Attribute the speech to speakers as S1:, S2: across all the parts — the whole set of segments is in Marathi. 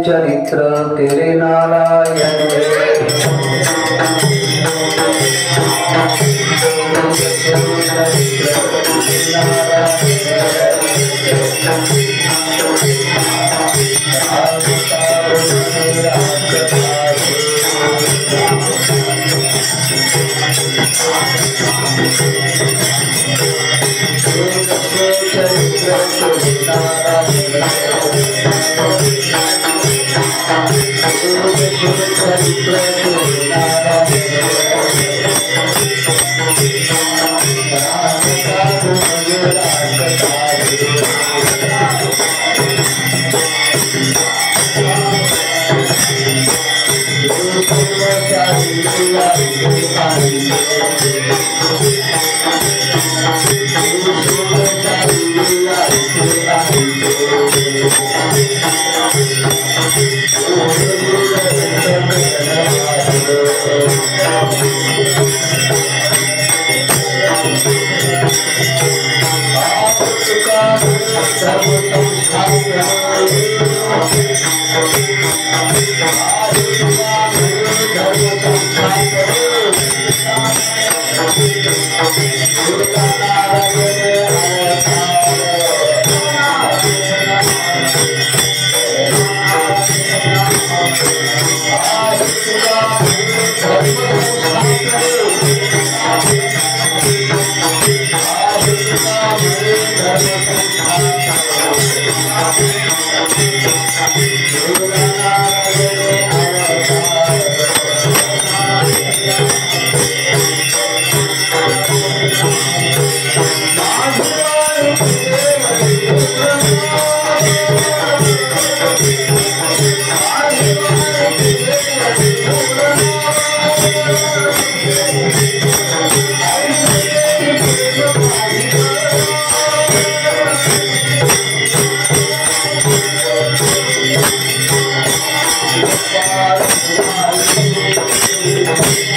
S1: चरित्र तेरे नारायण
S2: Thank you.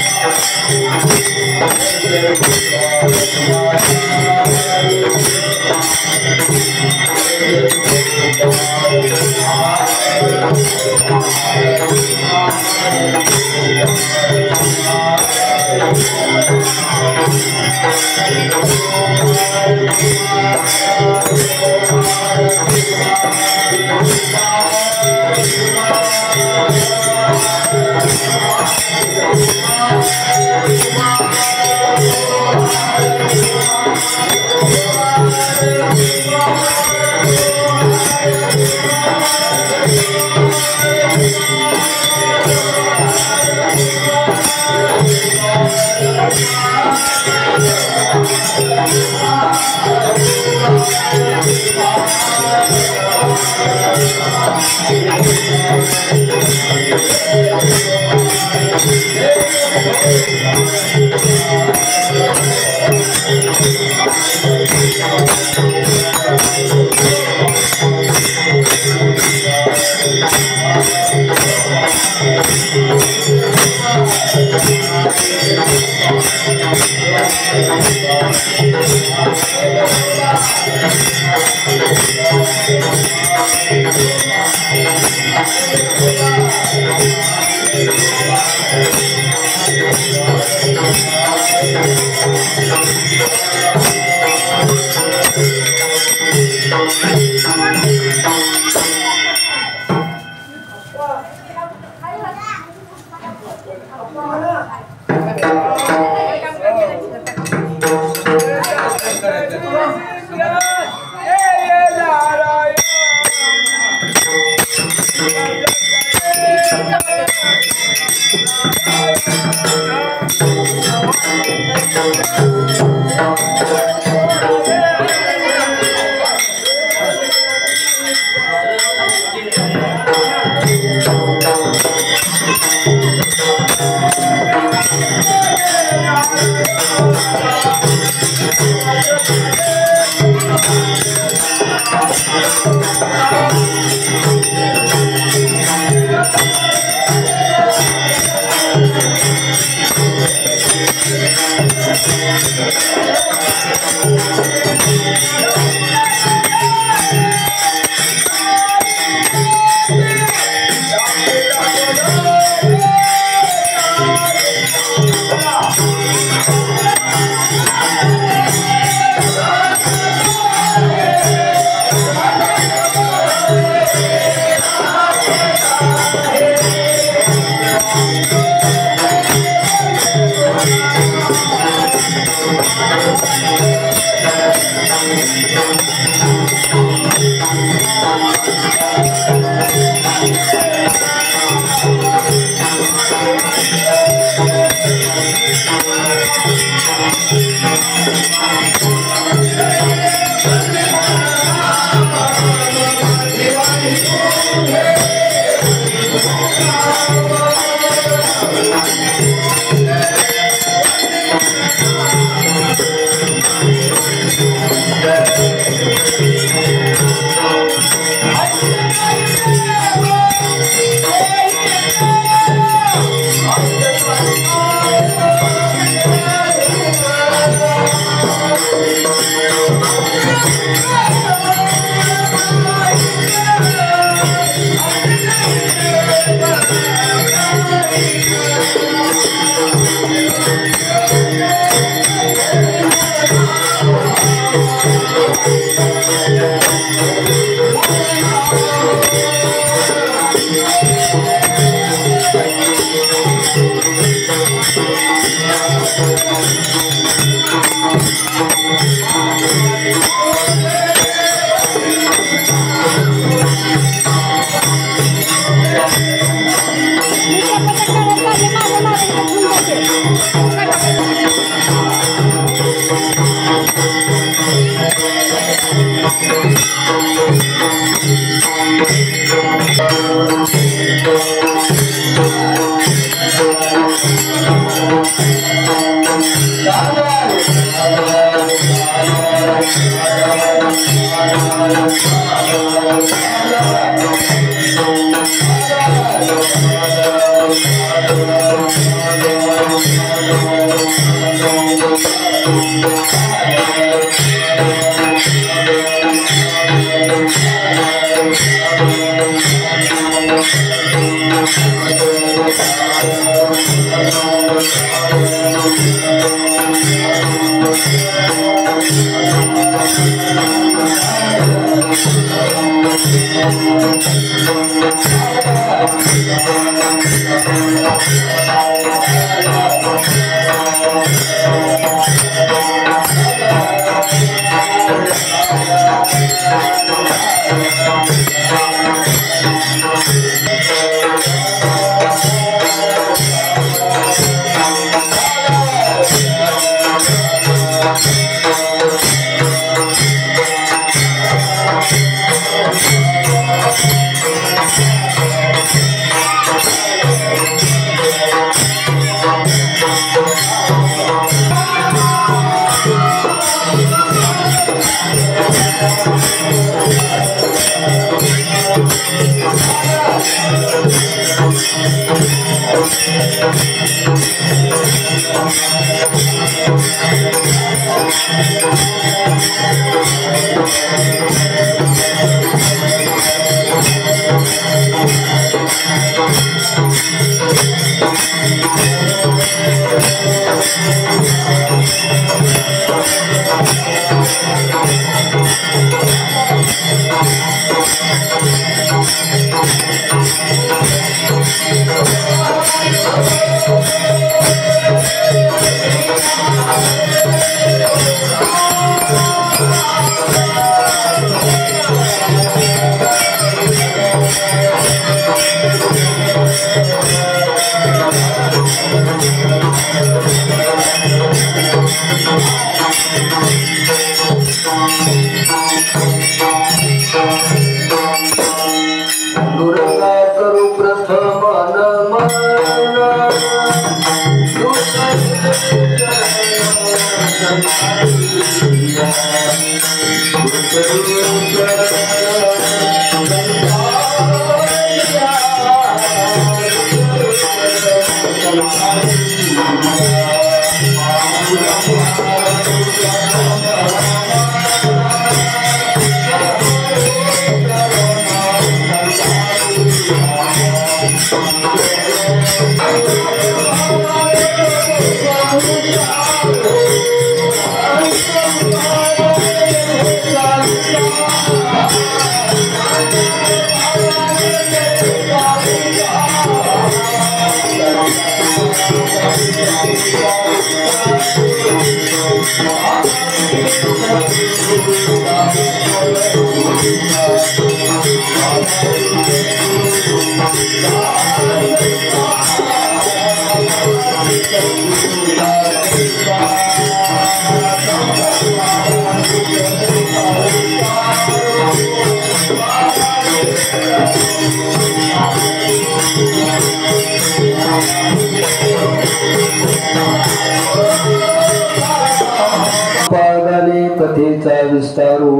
S1: कथेचा विस्तारो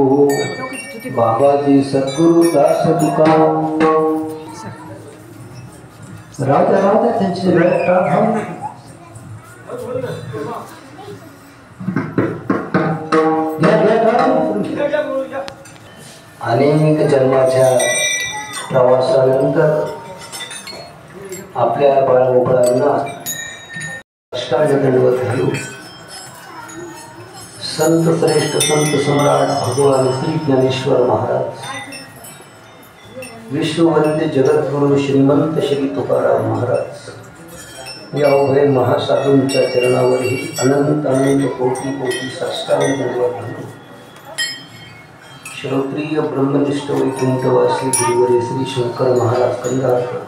S1: बाबाजी सद्गुरु दास तुका राजा राजा त्यांची अनेक जन्माच्या प्रवासानंतर आपल्या बाळमोकळांना अष्टांगदंडवत घालू संत श्रेष्ठ संत सम्राट भगवान श्री ज्ञानेश्वर महाराज विश्ववंद्य जगद्गुरु श्रीमंत श्री तुकाराम महाराज या उभय महासाधूंच्या चरणावरही अनंत अनंत कोटी कोटी साष्टांग दंडवत घालू श्रोत्रिय ब्रह्मनिष्ठ वैकुंठवासी गुरुवरे श्री शंकर महाराज कंदारकर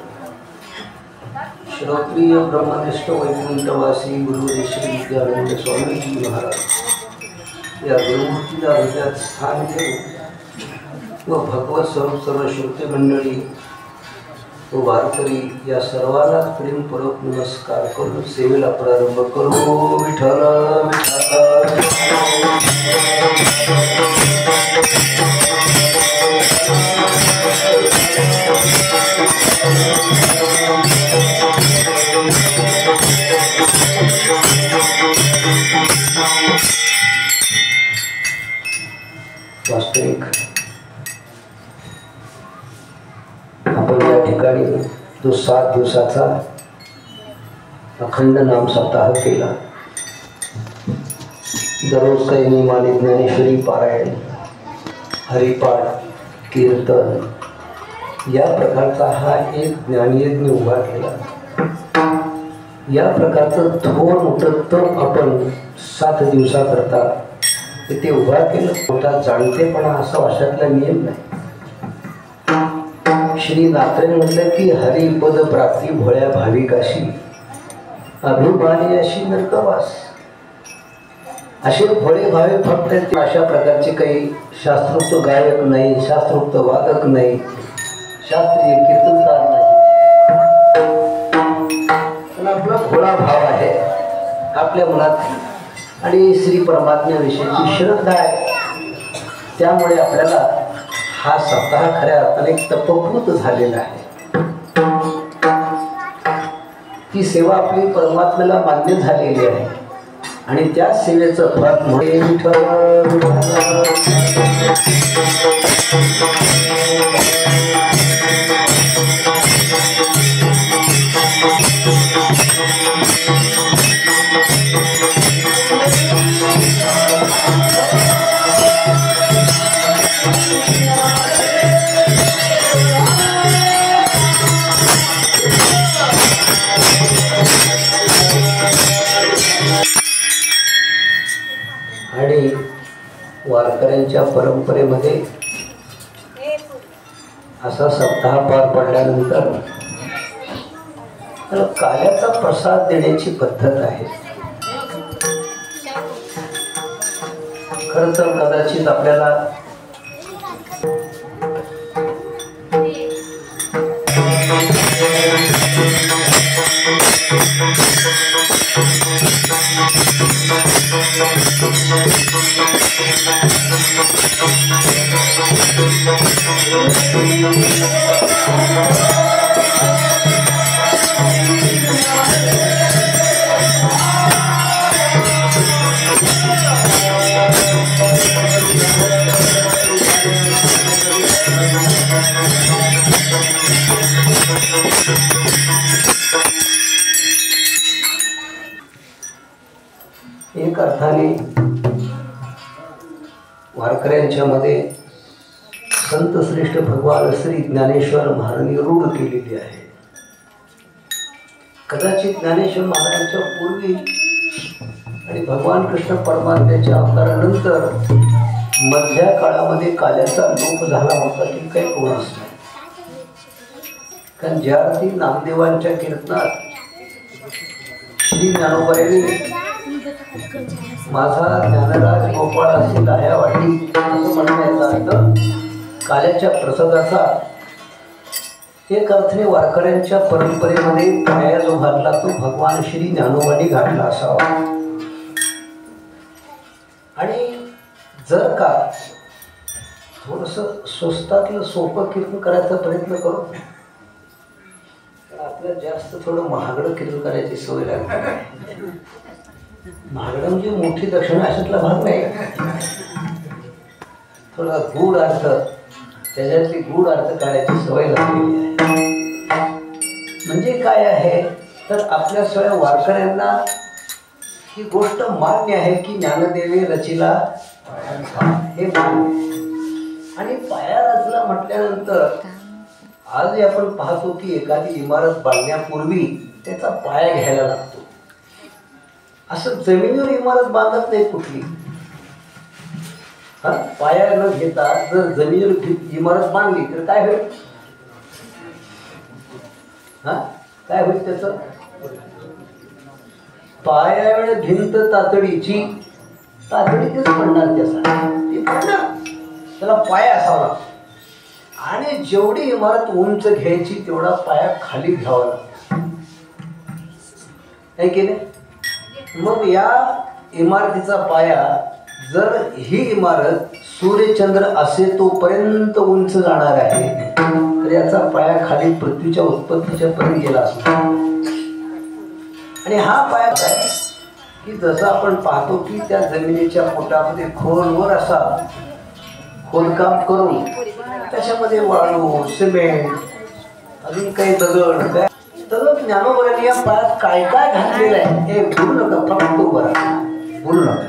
S1: श्रोत्रिय ब्रह्मनिष्ठ वैकुंठवासी गुरुवरे श्री विद्यानंद स्वामीजी महाराज या गुरुमूर्तीला हृदयात स्थान देऊ व भगवत स्वरूप सर्व श्रोते मंडळी व वारकरी या सर्वांना प्रेमपूर्वक नमस्कार करून सेवेला प्रारंभ करू. विठ्ठल विठ्ठल 7 दिवसाचा अखंड नाम सप्ताह केला। दररोज काही नियमाने ज्ञानेश्वरी पारायण, हरिपाठ, कीर्तन या प्रकारचा हा एक ज्ञानयज्ञ उभा केला। या प्रकारचं थोर मोठं तप आपण 7 दिवसाकरता ते उभा केलं। मोठा जाणतेपणा असा वर्षातला नियम नाही। श्री नाथांनी म्हटलं की हरिपद प्राप्ती भोळ्या भाविकाशी अभिमानी अशी नरकवास। असे भोळे भाविक फक्त अशा प्रकारचे काही शास्त्रोक्त गायक नाही, शास्त्रोक्त वादक नाही, शास्त्रीय कीर्तनकार नाही, पण आपला भोळा भाव आहे आपल्या मनात आणि श्री परमात्म्याविषयीची श्रद्धा आहे। त्यामुळे आपल्याला हा सप्ताह खऱ्या अर्थाने तपभूत झालेला आहे। ती सेवा आपली परमात्म्याला मान्य झालेली आहे आणि त्या सेवेचं फळ म्हणून आणि वारकऱ्यांच्या परंपरेमध्ये असा सप्ताह पार पडल्यानंतर काल्याचा प्रसाद देण्याची पद्धत आहे। खरं तर कदाचित आपल्याला एक अर्थाने वारकऱ्यांच्या मध्ये संत श्रेष्ठ भगवान श्री ज्ञानेश्वर महाराजांनी रूढ केलेली आहे। कदाचित ज्ञानेश्वर महाराजांच्या पूर्वी आणि भगवान कृष्ण परमात्म्याच्या अवतारानंतर मधल्या काळामध्ये काल्याचा लोप झाला होता की काही कोणच नाही। कारण ज्या अर्थी नामदेवांच्या कीर्तनात श्री ज्ञानोबांनी माझा ज्ञानराज गोपाळ असेल आया वाटी असं म्हणण्याचा अर्थ काल्याच्या प्रसादाचा एक अर्थाने वारकऱ्यांच्या परंपरेमध्ये पाया जो घातला तो भगवान श्री ज्ञानोबांनी घातला असावा। आणि जर का थोडंसं स्वस्तातलं सोपं कीर्तन करायचा प्रयत्न करू, आपल्याला जास्त थोडं महागडं कीर्तन करायची सवय लागते। महागडं म्हणजे मोठी दक्षिणा अशातला भाग नाही, थोडा गूढ अर्थ, त्याच्यातली गूढ अर्थ काढायची सवय लागलेली आहे। म्हणजे काय आहे तर आपल्या सगळ्या वारकऱ्यांना ही गोष्ट मान्य आहे की ज्ञानदेवे रचिला हे मान्य, आणि पाया रचला म्हटल्यानंतर आज आपण पाहतो की एखादी इमारत बांधण्यापूर्वी त्याचा पाया घ्यायला लागतो। असं जमिनीवर इमारत बांधत नाही कुठली, पाया न घेता जर जमिनीवर इमारत बांधली तर काय होईल? काय होईल त्याचं? पायावर भिंत तातडीची, तातडीचीच पडणार त्याला पाया असावा, आणि जेवढी इमारत उंच घ्यायची तेवढा पाया खाली घ्यावा लागतो, आहे की नाही? मग या इमारतीचा पाया जर ही इमारत सूर्यचंद्र असे तोपर्यंत उंच जाणार आहे तर याचा पाया खाली पृथ्वीच्या उत्पत्तीच्या पर्यंत गेला असतो। आणि हा पाया काय की जसं आपण पाहतो की त्या जमिनीच्या पोटामध्ये खोलवर असा खोदकाम करून त्याच्यामध्ये वाळू, सिमेंट, अजून काही दगड तर ज्ञानोबरांनी या पायात काय काय घातलेलं आहे हे बोलू नका, फक्त उभं राहा, बोलू नका.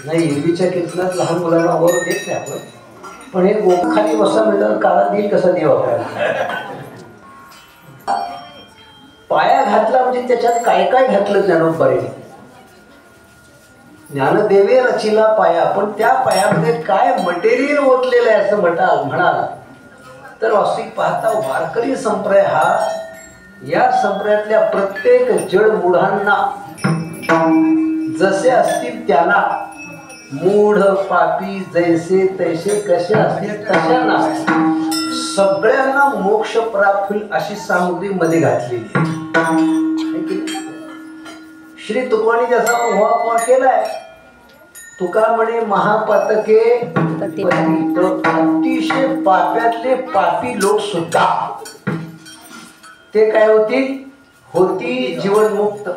S1: नाही, एरवीच्या कीर्तनात लहान मुलांना वर देत नाही आपण, पण हे गोप खाली बसा म्हणलं काला देईल कसा देव आपल्याला. पाया घातला म्हणजे त्याच्यात काय काय घातलं ज्ञानोबरांनी. ज्ञानदेवे रचिला पाया, पण त्या पायामध्ये काय मटेरियल ओतलेलं आहे असं म्हणाल तर वास्तविक पाहता वारकरी संप्रदाय हा या संप्रदायातल्या प्रत्येक जडमूढांना जसे असतील त्यांना, मूढ पापी जैसे तैसे कसे असतील तशांना सगळ्यांना मोक्ष प्राप्त होईल अशी सामग्री मध्ये घातलेली आहे. श्री तुकोबांनी ज्याचा उहापोहा केलाय, तुका म्हणे महापातके अतिशय पाप्यातले पापी लोक सुद्धा ते काय होती जीवनमुक्त,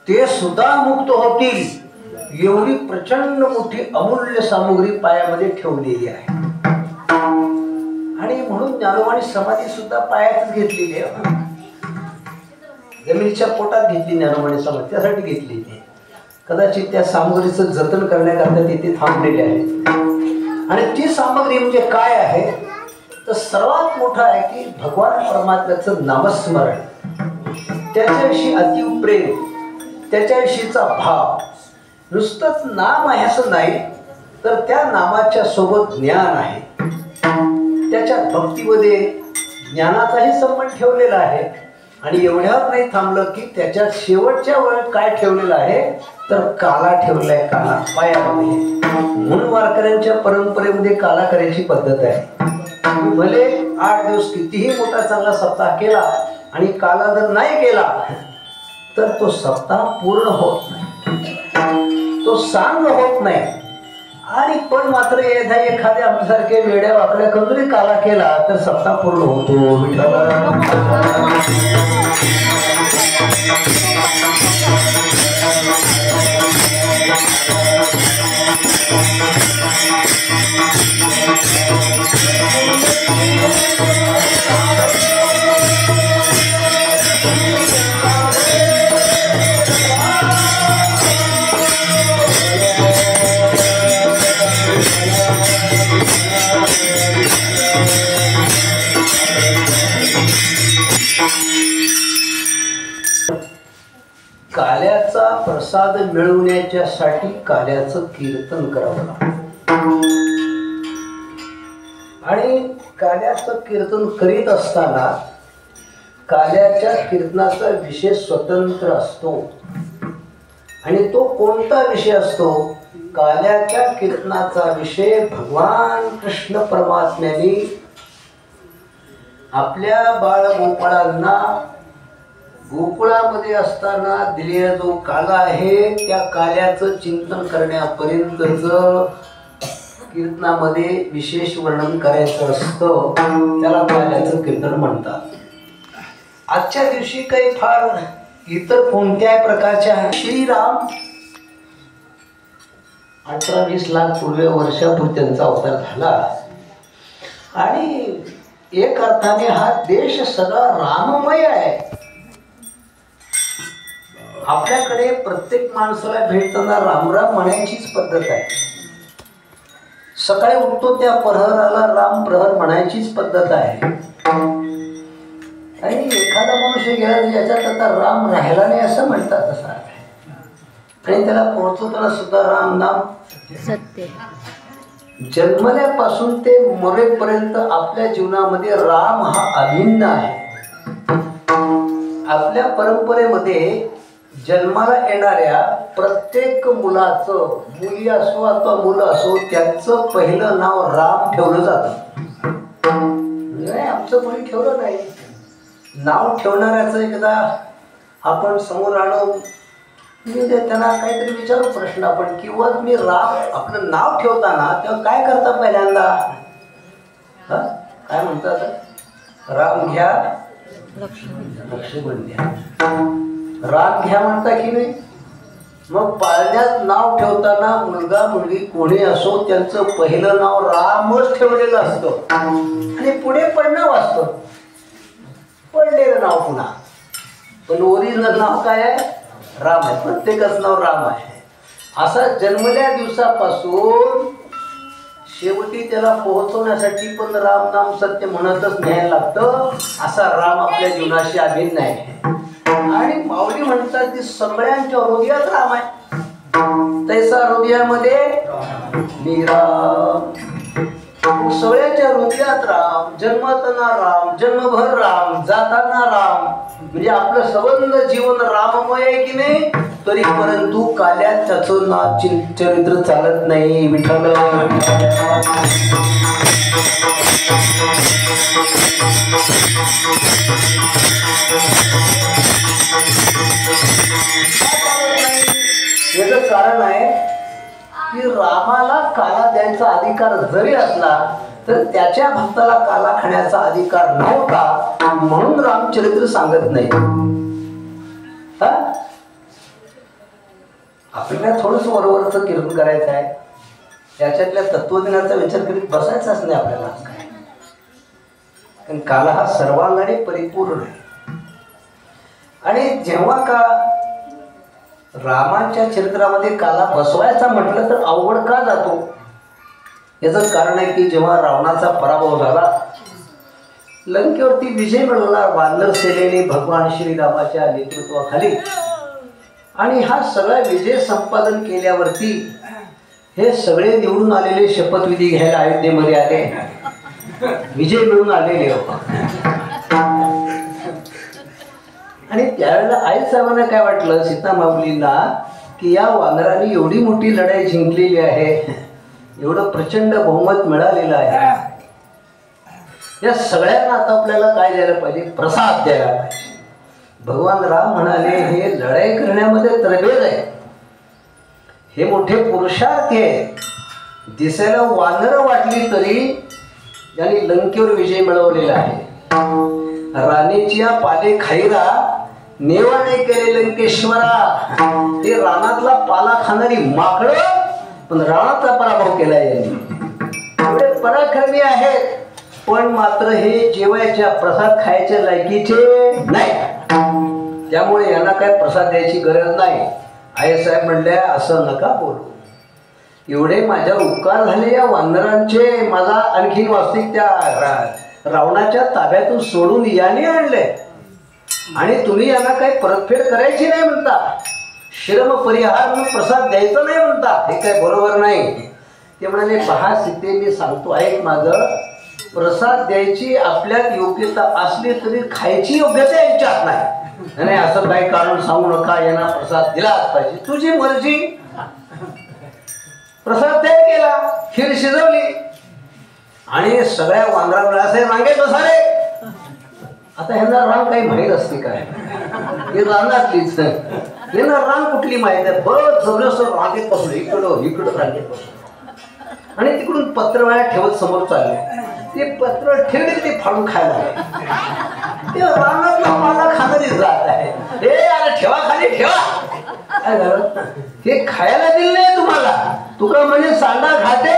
S1: ते सुद्धा मुक्त होतील एवढी प्रचंड मोठी अमूल्य सामग्री पायामध्ये ठेवलेली आहे. आणि म्हणून ज्ञानोबांनी समाधी सुद्धा पायातच घेतलेली आहे. जमिनीच्या पोटात घेतली ज्ञानोबांनी समाधी, त्यासाठी घेतली. कदाचित त्या सामग्रीचं जतन करण्याकरता तिथे थांबलेले आहेत. आणि ती सामग्री म्हणजे काय आहे तर सर्वात मोठं आहे की भगवान परमात्म्याचं नामस्मरण, त्याच्याविषयी अतीव प्रेम, त्याच्याविषयीचा भाव. नुसतंच नाम आहे असं नाही, तर त्या नामाच्या सोबत ज्ञान आहे, त्याच्या भक्तीमध्ये ज्ञानाचाही संबंध ठेवलेला आहे. आणि एवढ्यावर नाही थांबलं की त्याच्यात शेवटच्या वेळेत काय ठेवलेलं आहे तर काला ठेवलाय, काला पायामध्ये. म्हणून वारकऱ्यांच्या परंपरेमध्ये काला करायची पद्धत आहे. भले 8 दिवस कितीही मोठा चांगला सप्ताह केला आणि काला जर नाही केला तर तो सप्ताह पूर्ण होत नाही, तो सांग होत नाही. आणि पण मात्र एखाद्या आमच्यासारखे वेड्या वाकड्या करून काला केला तर सप्ताह पूर्ण होतो. काल्याचा प्रसाद मिळवण्याच्यासाठी काल्याचं कीर्तन करावं लागतं. आणि काल्याचं कीर्तन करीत असताना काल्याच्या कीर्तनाचा विषय स्वतंत्र असतो. आणि तो कोणता विषय असतो? काल्याच्या कीर्तनाचा विषय भगवान कृष्ण परमात्म्याने आपल्या बाळगोपाळांना गोकुळामध्ये असताना दिलेला जो काला आहे त्या काल्याचं चिंतन करण्यापर्यंतच कीर्तनामध्ये विशेष वर्णन करायचं असतं. त्याला काल्याचं कीर्तन म्हणतात. आजच्या दिवशी काही फार इतर कोणत्याही प्रकारच्या श्रीराम 18-20 लाख पूर्वी वर्षापूर्वी त्यांचा अवतार झाला. आणि एक अर्थाने हा देश सगळा राममय आहे. आपल्याकडे प्रत्येक माणसाला भेटताना रामराम म्हणायचीच पद्धत आहे. सकाळी उठतो त्या प्रहराला राम प्रहर म्हणायचीच पद्धत आहे. आणि एखादा मनुष्य गेला याच्यात आता राम राहिला नाही असं म्हणतात असं आहे. आणि त्याला पोहोचवताना सुद्धा राम नाम सत्य. जन्मल्यापासून ते मरेपर्यंत आपल्या जीवनामध्ये राम हा अभिन्न आहे. आपल्या परंपरेमध्ये जन्माला येणाऱ्या प्रत्येक मुलाचं, मुली असो अथवा मुलं असो, त्यांचं पहिलं नाव राम ठेवलं जातं. नाही, आमचं कोणी ठेवलं नाही. नाव ठेवणाऱ्याचं एकदा आपण समोर आणून त्यांना काहीतरी विचारू प्रश्न आपण, किंवा तुम्ही राम आपलं नाव ठेवताना तेव्हा काय करता पहिल्यांदा? काय म्हणतात? राम घ्या लक्ष्मण घ्या. राम घ्या म्हणता की नाही? मग पाळण्यात नाव ठेवताना मुलगा मुलगी कोणी असो त्यांचं पहिलं नाव रामच ठेवलेलं असतं आणि पुढे पण नाव असतं. पडलेलं नाव पुन्हा, पण ओरिजिनल नाव काय आहे? राम आहे. प्रत्येकच नाव राम आहे. असा जन्मल्या दिवसापासून शेवटी त्याला पोहोचवण्यासाठी पण राम नाम सत्य म्हणतच न्यायला लागतं. असा राम आपल्या जीवनाशी अभिन्न आहे. आणि माऊली म्हणतात की सगळ्यांच्या हृदयात राम आहे. तैसा हृदयामध्ये निराम. सगळ्यांच्या हृदयात राम, जन्मताना राम, जन्मभर राम, जाताना राम. म्हणजे आपलं संबंध जीवन राममय आहे की नाही? तरी परंतु काल्यात त्याचं नाव चरित्र चालत नाही. विठ्ठल याचं कारण आहे की रामाला काला द्यायचा अधिकार जरी असला तर त्याच्या भक्ताला काला खाण्याचा अधिकार नव्हता, म्हणून रामचरित्र सांगत नाही. आपल्याला थोडस वरवरचं कीर्तन करायचं आहे. त्याच्यातल्या तत्वज्ञानाचा विचार करीत बसायचाच नाही आपल्याला. कारण काला हा सर्वांगाने परिपूर्ण आहे. आणि जेव्हा का रामाच्या चरित्रामध्ये काला बसवायचा म्हटलं तर अवघड का जातो? याचं कारण आहे की जेव्हा रावणाचा पराभव झाला, लंकेवरती विजय मिळवला वानर सेनेने भगवान श्रीरामाच्या नेतृत्वाखाली, आणि हा सगळा विजय संपादन केल्यावरती हे सगळे निवडून आलेले शपथविधी घ्यायला अयोध्येमध्ये आले, विजय मिळून आलेले. आणि त्यावेळेला आईसाहेबांना काय वाटलं, सीता माऊलींना, की या वानरांनी एवढी मोठी लढाई जिंकलेली आहे, एवढं प्रचंड बहुमत मिळालेलं आहे, या सगळ्यांना आता आपल्याला काय द्यायला पाहिजे? प्रसाद द्यायला पाहिजे. भगवान राम म्हणाले, हे लढाई करण्यामध्ये तरबेज आहे, हे मोठे पुरुषार्थी आहे. दिसायला वानर वाटली तरी यांनी लंकेवर विजय मिळवलेला आहे. राणीच्या पाले खाईरा नेवाने केले लंकेश्वरा. ते रानातला पाला खाणारी माकड, पण राणाचा पराभव केला यांनी. एवढे पराक्रमी आहेत, पण मात्र हे जेवायच्या प्रसाद खायच्या लायकीचे नाही. त्यामुळे यांना काय प्रसाद द्यायची गरज नाही. आईसाहेब म्हणल्या, असं नका बोलू. एवढे माझ्यावर उपकार झाले या वानरांचे, मला आणखीन वास्तविक त्या रावणाच्या ताब्यातून सोडून याने आणले, आणि तुम्ही यांना काही परतफेड करायची नाही म्हणता, श्रम परिहार म्हणून प्रसाद द्यायचा नाही म्हणता. हे काय बरोबर नाही. ते म्हणाले, पहा सीते, मी सांगतो ऐक माझं, प्रसाद द्यायची आपल्यात योग्यता असली तरी खायची योग्यता यांच्यात नाही. नाही असं काही कारण सांगू नका, यांना प्रसाद दिलाच पाहिजे, तुझी मर्जी. प्रसाद तयार केला, खीर शिजवली, आणि सगळ्या वानरांना असे रांगेत बसाले. आता ह्यांना रांग काही माहीत असते काय? हे रांगातलीच, यांना रांग कुठली माहीत आहे? बरं जबरदस्त रांगेत बसलो, इकडं इकडं रांगेत बसलो, आणि तिकडून पत्रवाळ्या ठेवत समोर चालले. ते पत्र ठेवले, ते फाडून खायला लागले. ते रानातला पाला खाणारी जात आहे. हे अरे ठेवा खाली ठेवा. काय झालं? हे खायला दिलं नाही तुम्हाला, तुका म्हणजे सांडा खाते,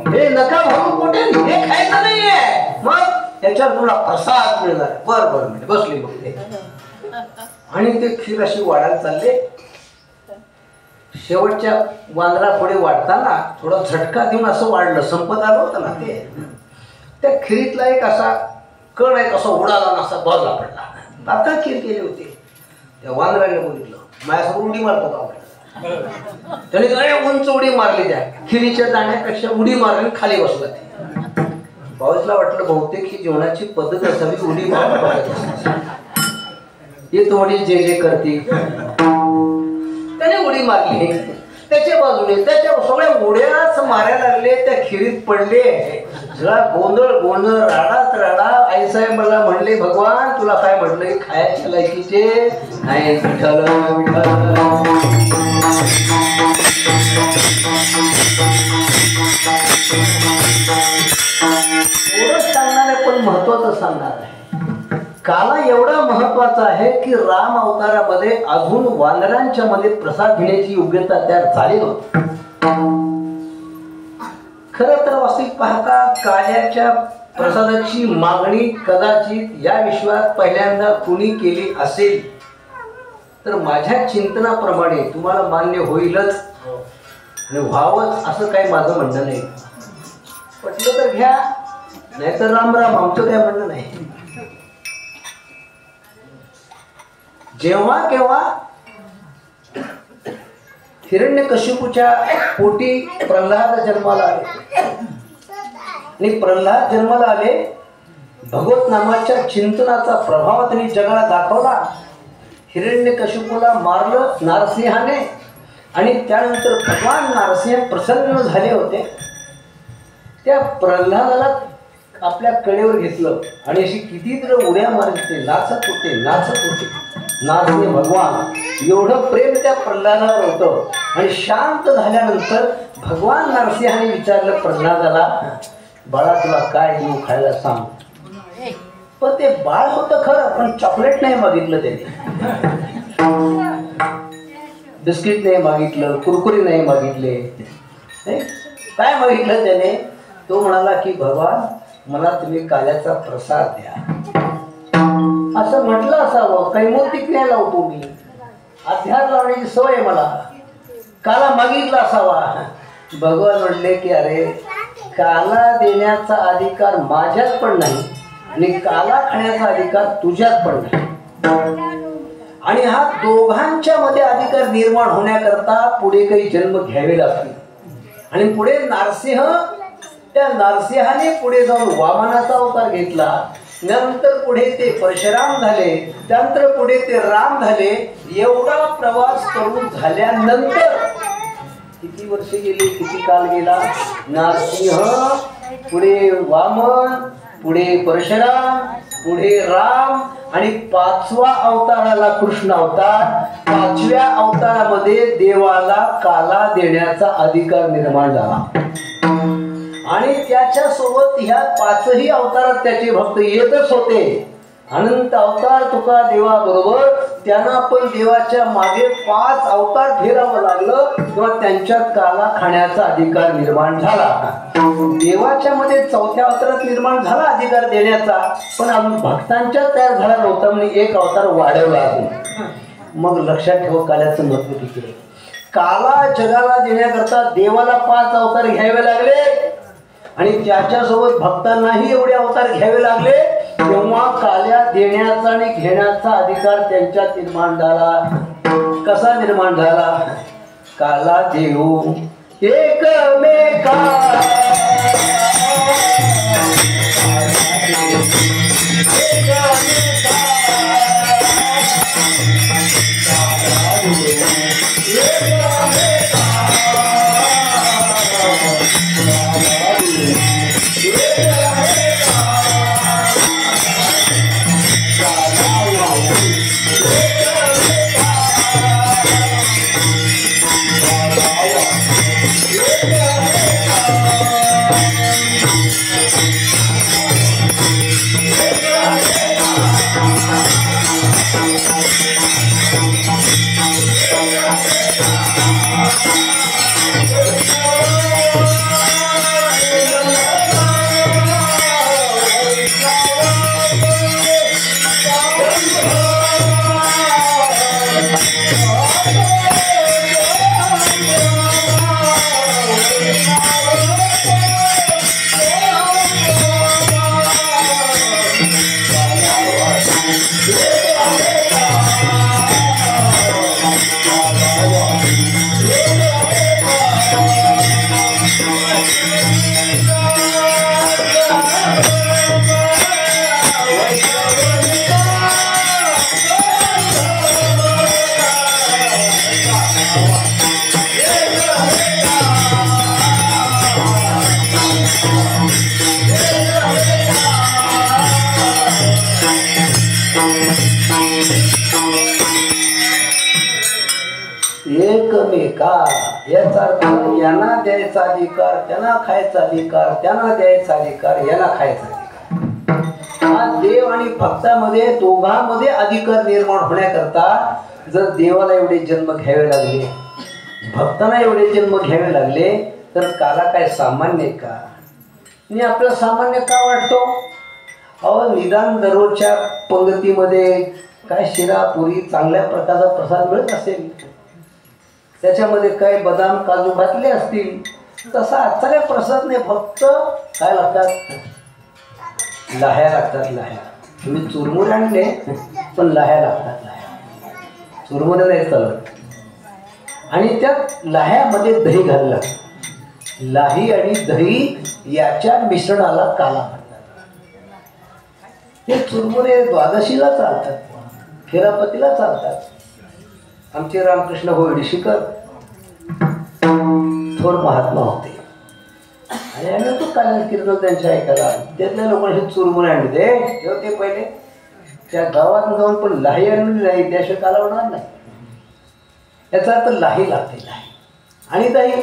S1: हे नका भरून कुठे, हे खायचं नाहीये, मग त्याच्यावर तुला प्रसाद मिळणार. बरं बरं म्हणजे बसली मग ते, आणि ते खीर अशी वाढायला चालले. शेवटच्या वानरा पुढे वाढताना थोडा झटका देऊन असं वाढलं, संपत आलं होतं ना ते. त्या खिरीतला एक असा कण आहे, कसा उडाला ना, असा बरला पडला. आता खीर केली होती. त्या वानराने बघितलं, माझ्यासमोर उडी मारतो का? त्याने काय उंच उडी मारली, त्या खिरीच्या दाण्यापेक्षा उडी मारली, खाली बसला. ते पाऊसला वाटलं बहुतेक ही जेवणाची पद्धत असावी, उडी मारून बघत. हे थोडी जे जे करते, त्याने उडी मारली त्याच्या बाजूने, त्याच्या सगळ्या उड्याच मारायला लागले, त्या खिरीत पडले. सगळा गोंधळ गोंधळ, राडाच राडा. आईसाहेब मला म्हणले, भगवान तुला काय म्हटलं, खायच्या लायकीचे नाही. विठ्ठल विठ्ठल. एवढंच सांगणार आहे, पण महत्वाचं सांगणार आहे. काला एवढा महत्वाचा आहे की राम अवतारामध्ये अजून वानरांच्या मध्ये प्रसाद घेण्याची योग्यता तयार झाली नव्हती. खरं तर वास्तविक पाहता काल्याच्या प्रसादाची मागणी कदाचित या विश्वात पहिल्यांदा कुणी केली असेल तर माझ्या चिंतनाप्रमाणे तुम्हाला मान्य होईलच आणि व्हावंच असं काही माझं म्हणणं नाही. पटलं तर घ्या, नाहीतर राम राम, आमचं काय म्हणणं नाही. जेव्हा केव्हा हिरण्यकशिपूच्या पोटी प्रल्हाद जन्माला आले आणि प्रल्हाद जन्माला आले, भगवत नामाच्या चिंतनाचा प्रभाव त्यांनी जगाला दाखवला. हिरण्यकशिपूला मारलं नारसिंहाने आणि त्यानंतर भगवान नारसिंह प्रसन्न झाले होते. त्या प्रल्हादाला आपल्या कडेवर घेतलं आणि अशी कितीतरी उड्या मारत होते, नाचत होते. नारसिंह भगवान एवढं प्रेम त्या प्रल्हादावर होतं. आणि शांत झाल्यानंतर भगवान नारसिंहाने विचारलं प्रल्हादाला, बाळा तुला काय देऊ खायला सांग. पण ते बाळ होतं खरं, पण चॉकलेट नाही मागितलं त्याने, बिस्किट नाही मागितलं, कुरकुरी नाही मागितले. काय मागितलं त्याने? तो म्हणाला की भगवान मला तुम्ही काल्याचा प्रसाद द्या. असं म्हटलं असावं, कैमोतिक नाही लावतो मी, अध्यार लावण्याची सवय मला, काला मागितला असावा. भगवान म्हणले की अरे काला देण्याचा अधिकार माझ्यात पण नाही आणि काला खाण्याचा अधिकार तुझ्यात पण नाही. आणि हा दोघांच्या मध्ये अधिकार निर्माण होण्याकरता पुढे काही जन्म घ्यावे लागतील. आणि पुढे नारसिंह, त्या नारसिंहाने पुढे जाऊन वामनाचा अवतार घेतला, नंतर पुढे ते परशुराम झाले, त्यानंतर पुढे ते राम झाले. एवढा प्रवास करून झाल्यानंतर किती वर्ष गेली, किती काल गेला, नारसिंह पुढे वामन, पुढे परशुराम, पुढे राम आणि 5वा अवतार आला कृष्ण अवतार. 5व्या अवतारामध्ये देवाला काला देण्याचा अधिकार निर्माण झाला आणि त्याच्या सोबत ह्या 5ही अवतारात त्याचे भक्त येतच होते. अनंत अवतार तुका देवा बरोबर त्यांना पण देवाच्या मागे 5 अवतार फेरावं लागलं तेव्हा त्यांच्यात काला खाण्याचा अधिकार निर्माण झाला. देवाच्या मध्ये 4थ्या अवतारात निर्माण झाला अधिकार देण्याचा, पण अजून भक्तांच्या तयार झाला नव्हता म्हणून 1 अवतार वाढवला अजून. मग लक्षात ठेवा काल्याचं महत्व किती. काला जगाला देण्याकरता देवाला 5 अवतार घ्यावे लागले आणि त्याच्यासोबत भक्तांनाही एवढे अवतार घ्यावे लागले. तेव्हा काल्या देण्याचा आणि घेण्याचा अधिकार त्यांच्यात निर्माण झाला. कसा निर्माण झाला? काला देऊ एकमेका एकमेका याचा अर्थ यांना द्यायचा अधिकार त्यांना खायचा अधिकार, त्यांना द्यायचा अधिकार यांना खायचा अधिकार. हा देव आणि भक्तामध्ये दोघांमध्ये अधिकार निर्माण होण्याकरता जर देवाला एवढे जन्म घ्यावे लागले, भक्तांना एवढे जन्म घ्यावे लागले, तर काला काय सामान्य का? आणि आपल्याला सामान्य का वाटतो? अहो निदान दररोजच्या पंगतीमध्ये काय शिरा पुरी चांगल्या प्रकारचा प्रसाद मिळत असेल, त्याच्यामध्ये काय बदाम काजू घातले असतील, तसा आजचा काय प्रसाद नाही. फक्त काय लागतात? लाह्या लागतात. लाह्या. तुम्ही चुरमुरे आणले पण लाह्या लागतात. लाह्या चुरमुरे नाही चालत. आणि त्यात लाह्यामध्ये दही घाललं. लाही आणि दही याच्या मिश्रणाला काला म्हणतात. हे चुरमुरे द्वादशीला चालतात, खेरापतीला चालतात. आमचे रामकृष्ण होळशीकर थोर महात्मा होते आणि आम्ही तो काल कीर्तन त्यांच्या ऐकायला. त्यातल्या लोकांनी चुरमुरे आणले ते पहिले त्या गावात जाऊन, पण लाही आणली नाही त्याशिवाय काला होणार नाही. याचा अर्थ लाही लागते. लाही आणि दही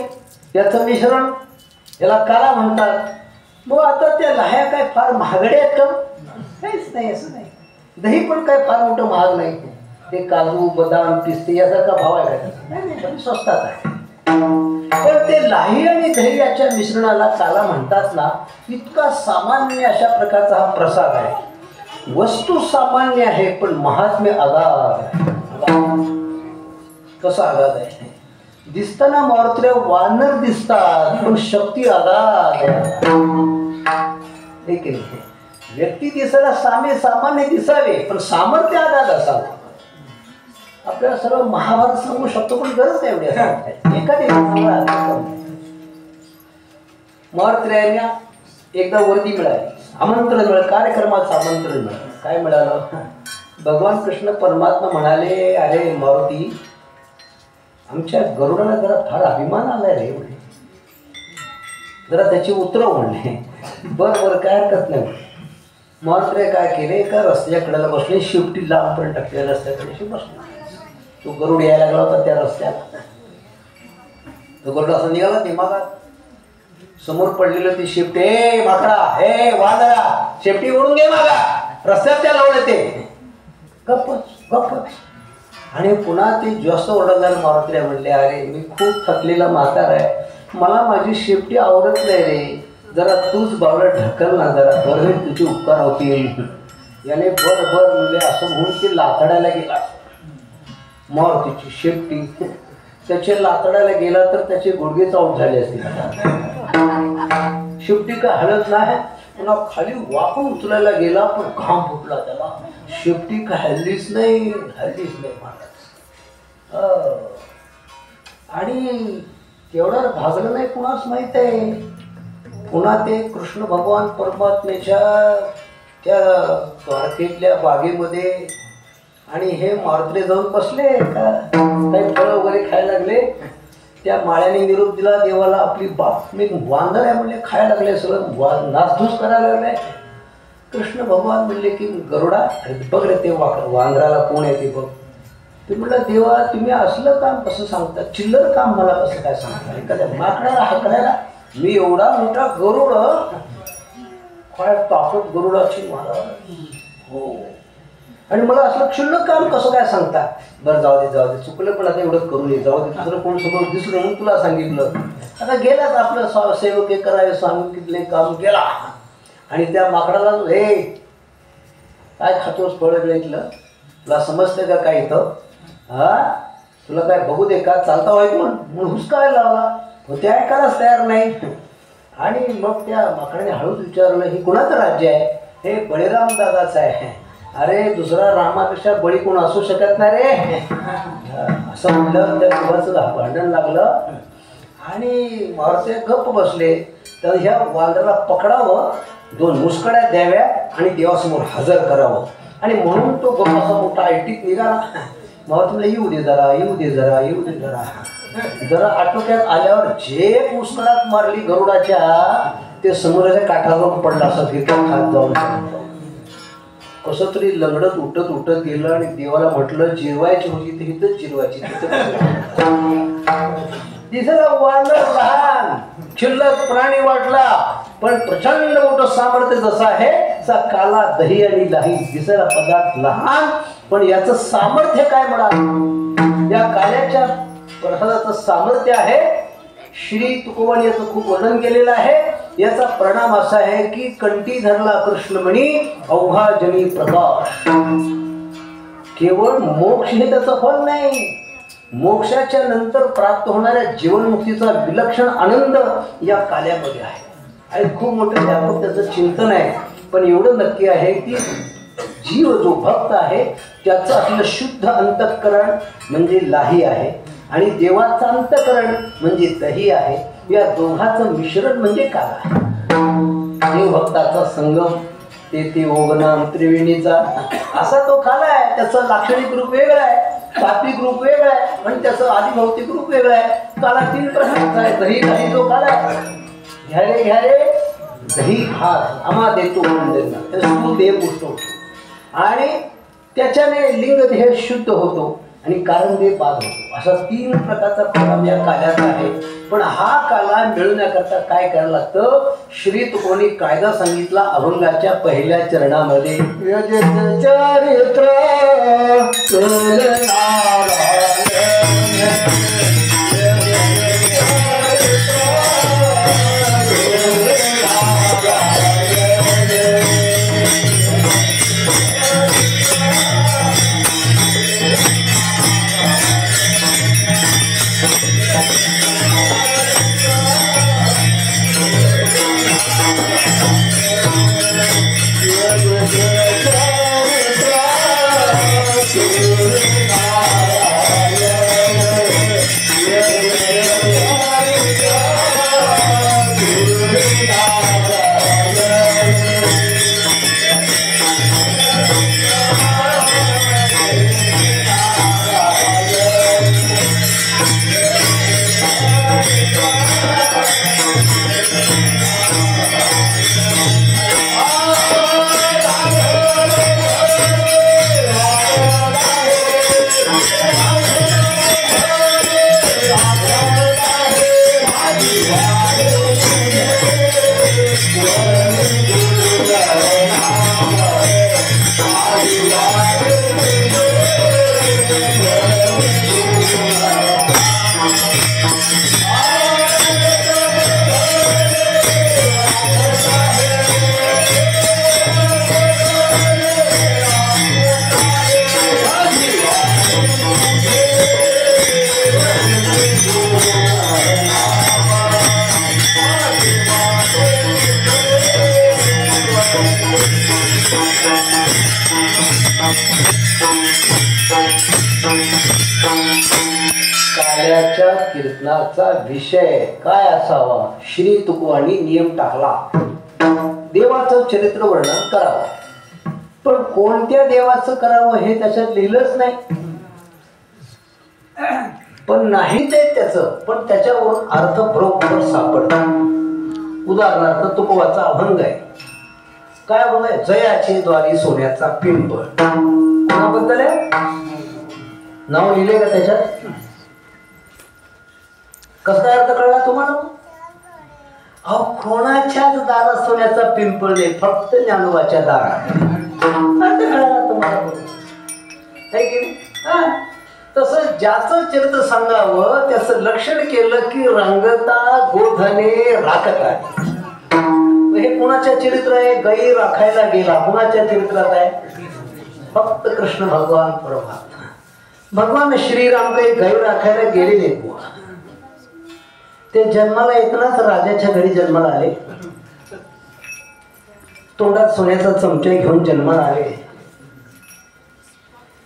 S1: याचं मिश्रण याला काला म्हणतात. मग आता त्या लाह्या काय फार महागड्या आहेत का? काहीच नाही, असं नाही. दही पण काय फार मोठं महाग नाही. ते काजू बदाम पिस्ते यासारखा भाव आहे का? नाही, स्वस्तात आहे. पण ते लाही आणि दही याच्या मिश्रणाला काला म्हणतात ना, इतका सामान्य अशा प्रकारचा हा प्रसाद आहे. वस्तू सामान्य आहे पण महात्म्य अगाध आहे. कसा अगाध आहे? दिसताना मारुतीला वानर दिसतात पण शक्ती अगाध आहे. व्यक्ती दिसायला सामान्य दिसावे पण सामर्थ्य अगाध असावं. आपल्याला सर्व महाभारत सांगू शकतो पण गरज नाही एवढी. एखादी मारुतीला एकदा वर्दी मिळाली, आमंत्रण मिळालं, कार्यक्रमाचं आमंत्रण मिळालं. काय मिळालं? भगवान कृष्ण परमात्मा म्हणाले, अरे मारुती, आमच्या गरुडाला जरा फार अभिमान आलाय रे म्हणे, जरा त्याची उतरव म्हणले. बरं काय हरकत नाही. मारुतीने काय केले, एका रस्त्याच्या कडेला बसले, शिफ्टी लांबपर्यंत टाकले, रस्त्याकडे बसले. तो गरुड यायला लागला होता त्या रस्त्याला. तो गरुड असं निघाला दिमागात. समोर पडलेलं ती शिफ्ट, हे माकडा, हे वादळा, शेपटी ओढून घे मागा, रस्त्यात त्या लावले ते. गप्पच. आणि पुन्हा ते जास्त ओरडल्यानं मारुतीला म्हणले, अरे मी खूप थकलेला म्हातार आहे, मला माझी शेपटी आवडत नाही रे, जरा तूच बावळा ढकल ना, जरा बरं तुझे उपकार होतील. याने बर म्हणजे असं म्हणून ते लाथडायला गेला. मारुतीची शेपटी त्याचे लातडायला गेला तर त्याचे गुडघे चावून झाले असतील. शेपटी काय हलत नाही. पुन्हा खाली वाकून उचलायला गेला पण घाम फुटला त्याला. शेपटी काय हल्लीच नाही महाराज. आणि तेवढं भागलं नाही कुणाच माहित आहे. पुन्हा ते कृष्ण भगवान परमात्म्याच्या त्या द्वारकेतल्या बागेमध्ये आणि हे मारुतीला जाऊन बसले, काही फळं वगैरे खायला लागले. त्या माळ्याने निरोप दिला देवाला, आपली बाप मी वांदर आहे म्हणले, खायला लागले, सगळं नासधूस करायला लागले. कृष्ण भगवान म्हणले की गरुडा बघ रे ते वांदराला कोण आहे ते बघ. ते म्हणलं देवा तुम्ही असलं काम कसं सांगता, चिल्लर काम मला कसं काय सांगता, एखाद्या माकडाला हाकडायला मी एवढा मोठा गरुड, काय ताकद गरुडाची मला. हो, आणि मला असलं क्षुल्लक काम कसं काय सांगता. बरं जाऊ दे चुकलं पण आता एवढं करू नये, जाऊ दे, दुसरं कोण समोर दिसलं म्हणून तुला सांगितलं. आता गेलाच आपलं सेवक करावे सांगितले काम गेला. आणि त्या माकडाला हे काय खातोस फळ इथलं, तुला समजतं का काय इथं, तुला काय बघू दे का, चालता व्हायचं म्हणून हुसकायला लावला. ते ऐकायलाच तयार नाही. आणि मग त्या माकडाने हळूच विचारलं, हे कुणाचं राज्य आहे? हे बळीराम दादाचं आहे. अरे दुसरा रामापेक्षा बळी कोण असू शकत नाही रे, असं म्हणलं. त्या देवाचं भांडण लागलं आणि मारुती गप्प बसले. तर ह्या वांदराला पकडावं, 2 मुस्कड्या द्याव्या आणि देवासमोर हजर करावं. आणि म्हणून तो गप्प असा मोठा ऐटीत निघाला. मारुती म्हणलं येऊ दे जरा. जरा आटोक्यात आल्यावर जे मुस्कडात मारली गरुडाच्या, ते समुद्राच्या काठावर पडला. असं फिरत खात जाऊन कसं तरी लंगडत उठत गेलं आणि देवाला म्हटलं जिरवायची होती तर इथंच जिरवायची. दिसायला वानर लहान क्षुल्लक प्राणी वाटला, पण प्रचंड मोठं सामर्थ्य जसं आहे तसा काला दही आणि लाही. दिसायला पदार्थ लहान पण याचं सामर्थ्य काय म्हणाल. या काल्याच्या प्रसादाचं सामर्थ्य आहे. श्री तुकोबानी याचं खूप वर्णन केलेलं आहे. याचा परिणाम असा आहे की कंठी धरला कृष्णमणी अवघा जनी प्रकाश. केवळ मोक्ष हे त्याचं फल नाही, मोक्षाच्या नंतर प्राप्त होणाऱ्या जीवनमुक्तीचा विलक्षण आनंद या काल्यामध्ये आहे. आणि खूप मोठं व्यापक त्याचं चिंतन आहे. पण एवढं नक्की आहे की जीव जो भक्त आहे त्याचं आपलं शुद्ध अंतःकरण म्हणजे लाही आहे आणि देवाचं अंतःकरण म्हणजे दही आहे. या दोघांचं मिश्रण म्हणजे काला आहे. देव भक्ताचा संगम ते ओगनाम त्रिवेणीचा असा तो काला आहे. त्याचं लाक्षणिक रूप वेगळं आहे, सात्विक रूप वेगळं आहे आणि त्याचं आदिभौतिक रूप वेगळं आहे. काला 3 प्रकारचा आहे. दही दही जो काला आहे, घ्यारे घ्यारे दही हात आम्हा देतो म्हणून देह पुष्ट होतो आणि त्याच्याने लिंगदेह शुद्ध होतो आणि कारण देह बाद होतो. असा 3 प्रकारचा परिणाम या काल्याचा आहे. पण हा काला मिळवण्याकरता काय करायला लागतं? श्री तुकोनी कायदा सांगितला अभंगाच्या पहिल्या चरणामध्ये. चरित्र काल्याच्या कीर्तनाचा विषय काय असावा? श्री तुकवानी नियम टाकला, देवाचं चरित्र वर्णन करावं. पण कोणत्या देवाचं करावं हे त्याच्यात लिहिलंच नाही. पण नाही ते त्याचं, पण त्याच्यावरून अर्थ बरोबर सापडतो. उदाहरणार्थ तुकोबाचा अभंग आहे. काय अभंग आहे? जयाचे द्वारी सोन्याचा पिंपळ. कोणाबद्दल आहे? नाव लिहिले का त्याच्यात? कसा अर्थ कळला तुम्हाला? अहो, कोणाच्याच दारात सोन्याचा पिंपळ नाही, फक्त ज्ञानोबाच्या दारात. अर्थ कळला तुम्हाला? तसं ज्याचं चरित्र सांगावं त्याचं लक्षण केलं की रंगता गोधने राखता. हे कुणाच्या चरित्र आहे? गाई राखायला गेला. कुणाच्या चरित्रात आहे? फक्त कृष्ण भगवान परमात्मा. भगवान श्रीराम काही गाई राखायला गेले नाही. बुवा ते जन्माला येतानाच राजाच्या घरी जन्माला आले. तोंडात सोन्याचा चमचा घेऊन जन्माला आले.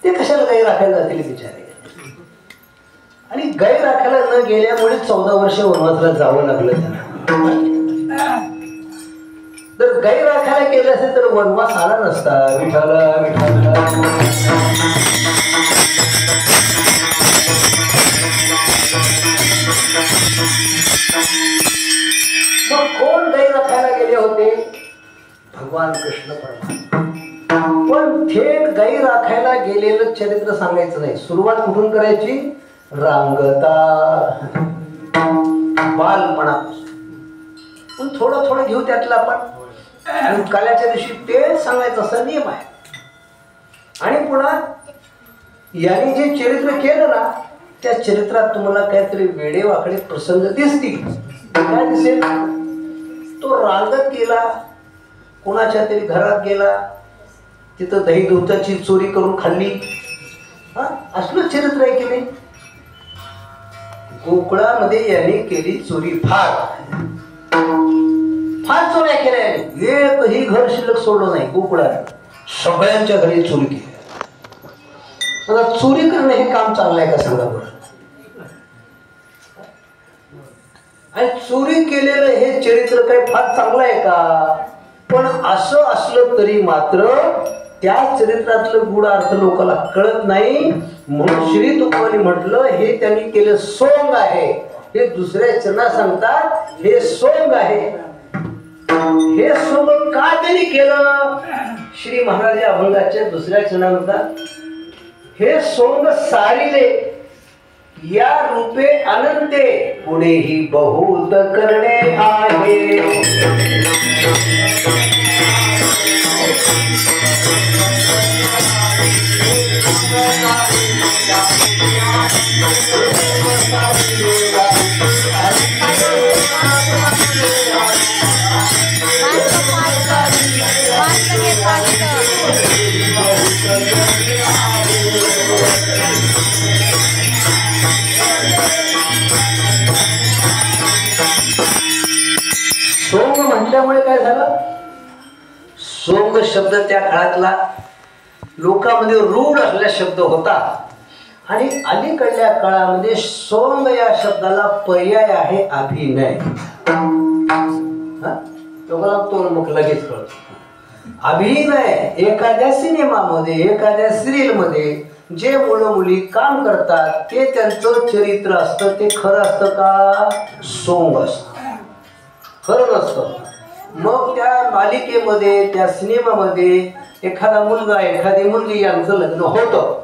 S1: ते कशाला गाई राखायला जातील बिचारे? आणि गाई राखायला न गेल्यामुळे 14 वर्ष वनवासाला जावं लागलं त्यांना. जर गाई राखायला गेले असेल तर वनवास आला नसता. विठाला विठाला मग कोण गाई राखायला गेले होते? भगवान कृष्ण परमात्मा. पण थेट गाई राखायला गेलेलं चरित्र सांगायचं नाही. सुरुवात कुठून करायची? रांगता बालपणापासून. पण थोडं थोडं घेऊ त्यातलं आपण. काल्याच्या दिवशी ते सांगायचं असा नियम आहे. आणि पुन्हा यांनी जे चरित्र केलं ना त्या चरित्रात तुम्हाला काहीतरी वेडे वाकडे प्रसंग दिसतील. काय दिसेल? तो रांगत गेला, कोणाच्या तरी घरात गेला, तिथं दही दुधाची चोरी करून खाल्ली. असलं चरित्र आहे की नाही? गोकुळामध्ये याने केली चोरी, फार चोऱ्या केल्या. एकही घर शिल्लक सोडलं नाही गोकुळात, सगळ्यांच्या घरी चोरी केली. आता चोरी करणं हे काम चांगलं आहे का सांगा बरं? आणि चोरी केलेलं हे चरित्र काही फार चांगलं आहे का? पण असं असलं तरी मात्र त्या चरित्रातलं गूढ अर्थ लोकांना कळत नाही. म्हणून श्री तुकोबांनी म्हटलं हे त्यांनी केलं सोंग आहे. हे दुसऱ्या चरणात सांगतात हे सोंग आहे. हे सोंग का त्यांनी केलं? श्री महाराज अभंगाच्या दुसऱ्या चरणात हे सोंग सारिले या रूपे अनंते पुढेही बहुत करणे आहे. सोंग म्हटल्यामुळे काय झालं? सोंग शब्द त्या काळातला लोकांमध्ये रूढ असलेला शब्द होता आणि अलीकडल्या काळामध्ये सोंग या शब्दाला पर्याय आहे अभिनय. लोकांना तो मग लगेच कळतो. अभिनय एखाद्या सिनेमामध्ये, एखाद्या सिरियलमध्ये जे मुलं मुली काम करतात ते त्यांचं चरित्र असतं. ते खरं असतं का? सोंग असतं, खरं नसतं. मग त्या मालिकेमध्ये, त्या सिनेमामध्ये एखादा मुलगा, एखादी मुलगी यांचं लग्न होतं.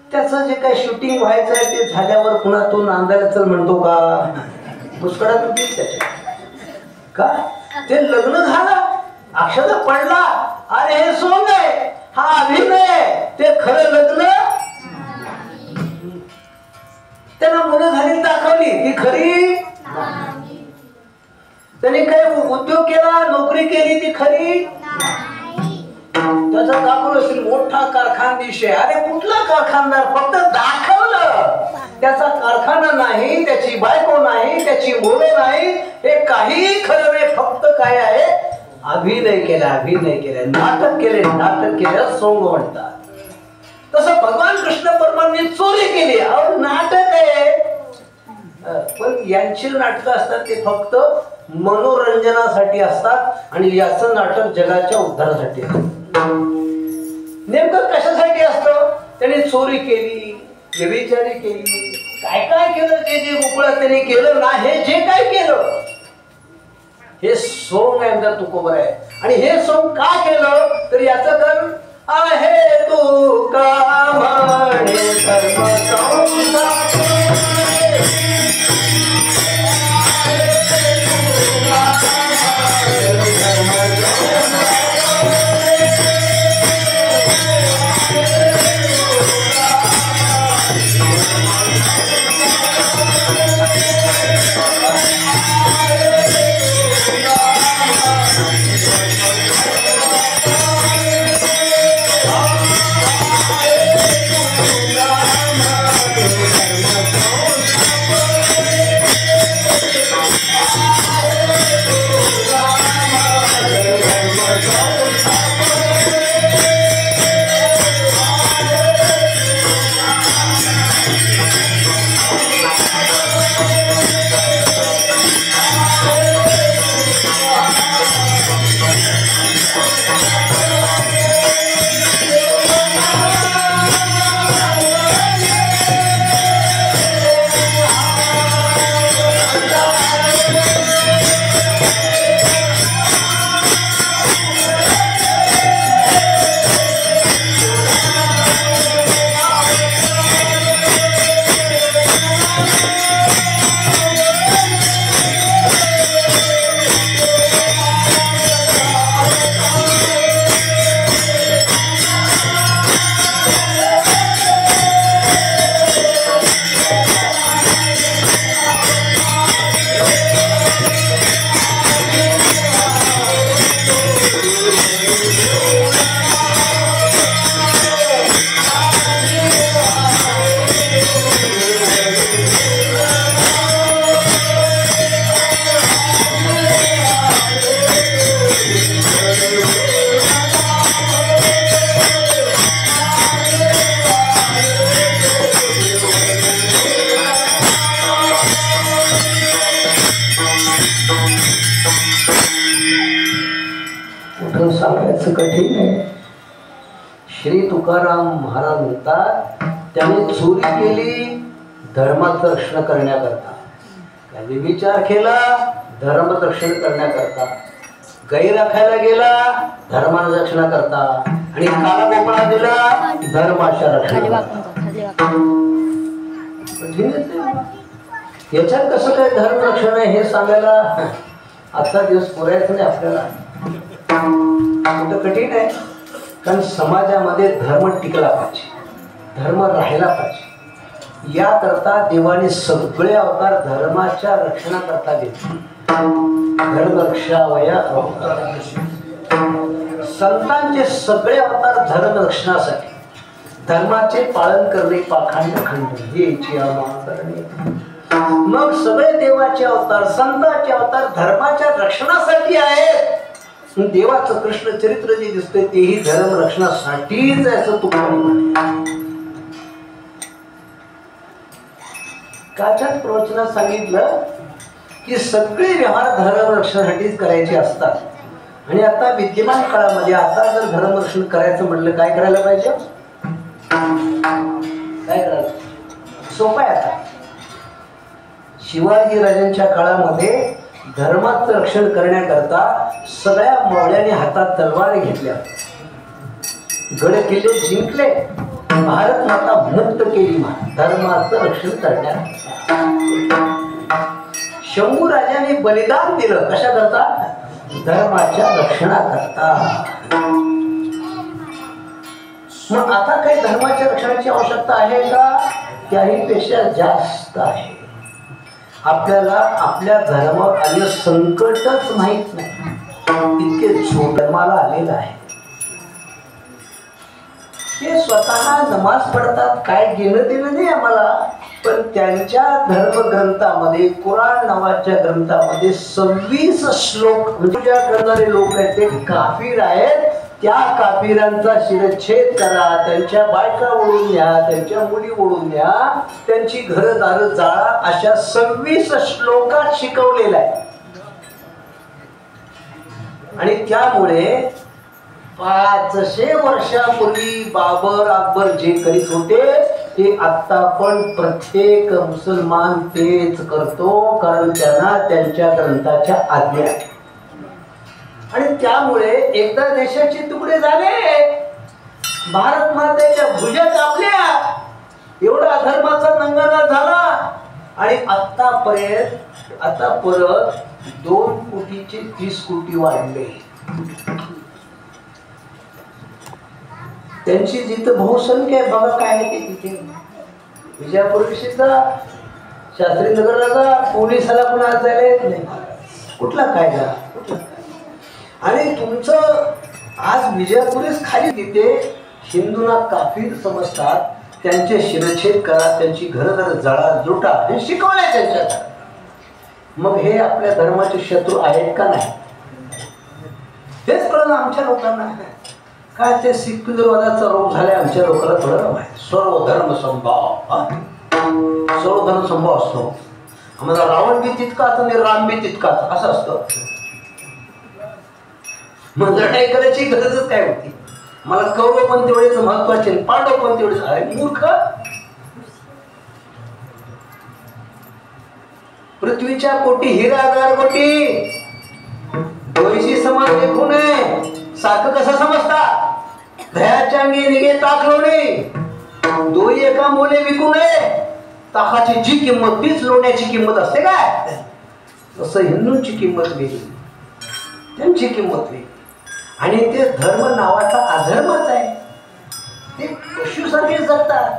S1: त्याचं जे काही शूटिंग व्हायचं आहे ते झाल्यावर पुन्हा तो नांदायला चल म्हणतो का? मुस्कडात होतील त्याच्या का? ते लग्न झालं, अक्षता पडला, अरे हे सोंग आहे, हा अभिनय आहे. ते खरं लग्न त्यांना मुलं झाली दाखवली, ती खरी. त्याने काही उद्योग केला, नोकरी केली, ती खरी. त्याचा दाखवलं असेल मोठा कारखानदेश आहे. अरे कुठला कारखानदार? फक्त दाखवलं. त्याचा कारखाना नाही, त्याची बायको नाही, त्याची मुलं नाही, हे काही खरं नाही. फक्त काय आहे? अभिनय केला, अभिनय केला, नाटक केले, नाटक केलं, सोंग म्हणतात. तसं भगवान कृष्ण परमात्म्याने चोरी केली, अहो नाटक आहे. पण यांची नाटकं असतात ते फक्त मनोरंजनासाठी असतात आणि याचं नाटक जगाच्या उद्धारासाठी असतं. नेमकं कशासाठी असतं? त्याने चोरी केली, व्यभिचारी केली, काय काय केलं, जे जे गोकुळात त्याने केलं ना, हे जे काय केलं हे सोंग आहे तुकोबर आहे. आणि हे सोंग का केलं तर याचं कारण आहे तू का म्हणे धर्म कुठं सांगायचं कठीण आहे. श्री तुकाराम महाराज म्हणतात त्याने चोरी केली धर्माचं रक्षण करण्याकरता, त्याने विचार केला धर्मरक्षण करण्याकरता, गाई राखायला गेला धर्माचं रक्षण करता, आणि काला गोपळा दिला धर्माच्या रक्षणाकरता. याच्यात कसं काय धर्म रक्षण आहे हे सांगायला आजचा दिवस पुरायचं नाही आपल्याला. कुठं कठीण आहे, कारण समाजामध्ये धर्म टिकला पाहिजे, धर्म राहायला पाहिजे. याकरता देवाने सगळे अवतार धर्माच्या रक्षणाकरता घेतले. धर्मरक्षावया अवतार, संतांचे सगळे अवतार धर्म रक्षणासाठी, धर्माचे पालन करणे, पाखंड खंडन याची करणे. मग सगळे देवाचे अवतार संतांचे अवतार धर्माच्या रक्षणासाठी आहेत. देवाचं कृष्ण चरित्र जे दिसतंय तेही धर्म रक्षणासाठीच असं तुकाराम म्हटलं. काच्याच प्रवचनात सांगितलं की सगळे व्यवहार धर्म रक्षणासाठीच करायचे असतात. आणि आता विद्यमान काळामध्ये आता जर धर्म रक्षण करायचं म्हटलं काय करायला पाहिजे, काय करायला सोपं आहे. आता शिवाजी राजांच्या काळामध्ये धर्माचं रक्षण करण्याकरता सगळ्या मौल्याने हातात तलवार घेतल्या, गड किल्ले जिंकले, भारत माता मुक्त केली धर्माचं रक्षण करण्याकरता. शंभू राजाने बलिदान दिलं कशाकरता, धर्माच्या रक्षणाकरता. मग आता काही धर्माच्या रक्षणाची आवश्यकता आहे का, त्याही पेक्षा जास्त आहे. आपल्याला आपल्या धर्मावर आलेलं संकटच माहित नाही, इतके झोप धर्माला आलेलं आहे. ते स्वतः नमाज पडतात, काय घेणं देणं नाही आम्हाला, पण त्यांच्या धर्मग्रंथामध्ये कुराण नावाच्या ग्रंथामध्ये 26 श्लोक म्हणजे करणारे लोक आहेत ते काफिर आहेत. त्या काफिरांचा शिरच्छेद करा, त्यांच्या बायका ओढून न्या, त्यांच्या मुली ओढून न्या, त्यांची घरदार जाळा, अशा 26 श्लोकात शिकवलेला आहे. आणि त्यामुळे 500 वर्षापूर्वी बाबर अकबर जे करीत होते ते आता पण प्रत्येक मुसलमान तेच करतो, कारण त्यांना त्यांच्या ग्रंथाच्या आज्ञा आहे. आणि त्यामुळे एकदा देशाचे तुकडे झाले, भारत मातेच्या भुजा कापल्या, एवढा अधर्माचा नंगाना झाला. आणि आता परत 2 कोटीचे 30 कोटी वाढले. त्यांची जिथं बहुसंख्या आहे बघा काय आहे ते तिथे. विजयापूर विषयीचा शास्त्रीनगरला जा, पोलिसाला पण आज जायला येत नाही. कुठला कायदा, आणि तुमचं आज विजयापुरेच खाली तिथे हिंदूंना काफीर समजतात, त्यांचे शिरच्छेद करा, त्यांची घरदार जाळा लुटा, हे शिकवलंय त्यांच्यात. मग हे आपल्या धर्माचे शत्रू आहेत का नाही हेच कळलं आमच्या लोकांना. काय ते सिक्युलरवादाचा रोग झालाय आमच्या लोकांना थोडं माहिती. सर्व धर्म संभाव, सर्व धर्म संभाव असतो. आम्हाला रावण बी तितकाच आणि राम बी तितकाच असं असतं. मग लढाई करायची गरजच काय होती. मला कौरव पण तेवढेच महत्वाचे, पांडव पण तेवढेच. आहे मूर्ख. पृथ्वीच्या पोटी हिरा गारगोटी, दोयशी समाज देखू नये. सारखं कसं समजता, दह्याच्या अंगी निघे ताक लोणे, दोई एका मोले विकू नये. ताकाची जी किंमत तीच लोण्याची किंमत असते काय, तसं हिंदूंची किंमत वेगळी, त्यांची किंमत वेगळी. आणि ते धर्म नावाचा अधर्मच आहे. ते पशुसारखे जगतात.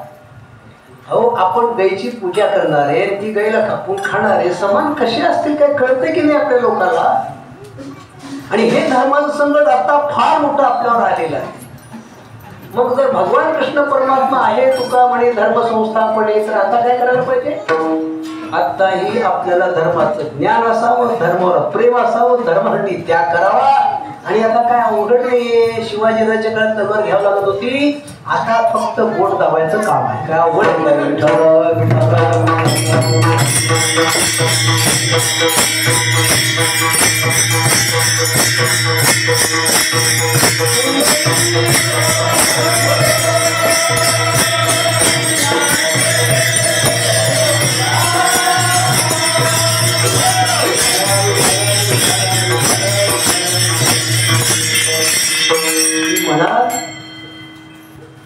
S1: अहो आपण गायीची पूजा करणारे, ती गायीला कापून खाणारे समान कसे असतील काय कळते की नाही आपल्या लोकांना. आणि हे धर्माचं संकट आता फार मोठं आपल्यावर आलेलं आहे. मग जर भगवान कृष्ण परमात्मा आहे, तुका म्हणे धर्म संस्थापन आहे, तर आता काय करायला पाहिजे. आताही आपल्याला धर्माचं ज्ञान असावं, धर्मावर प्रेम असावं, धर्मासाठी त्याग करावा, आणि आता काय अवघड नाहीये. शिवाजीराजाच्या काळात तलवार घ्यावं लागत होती, आता फक्त बोट दाबायचं काम आहे. काय अवघड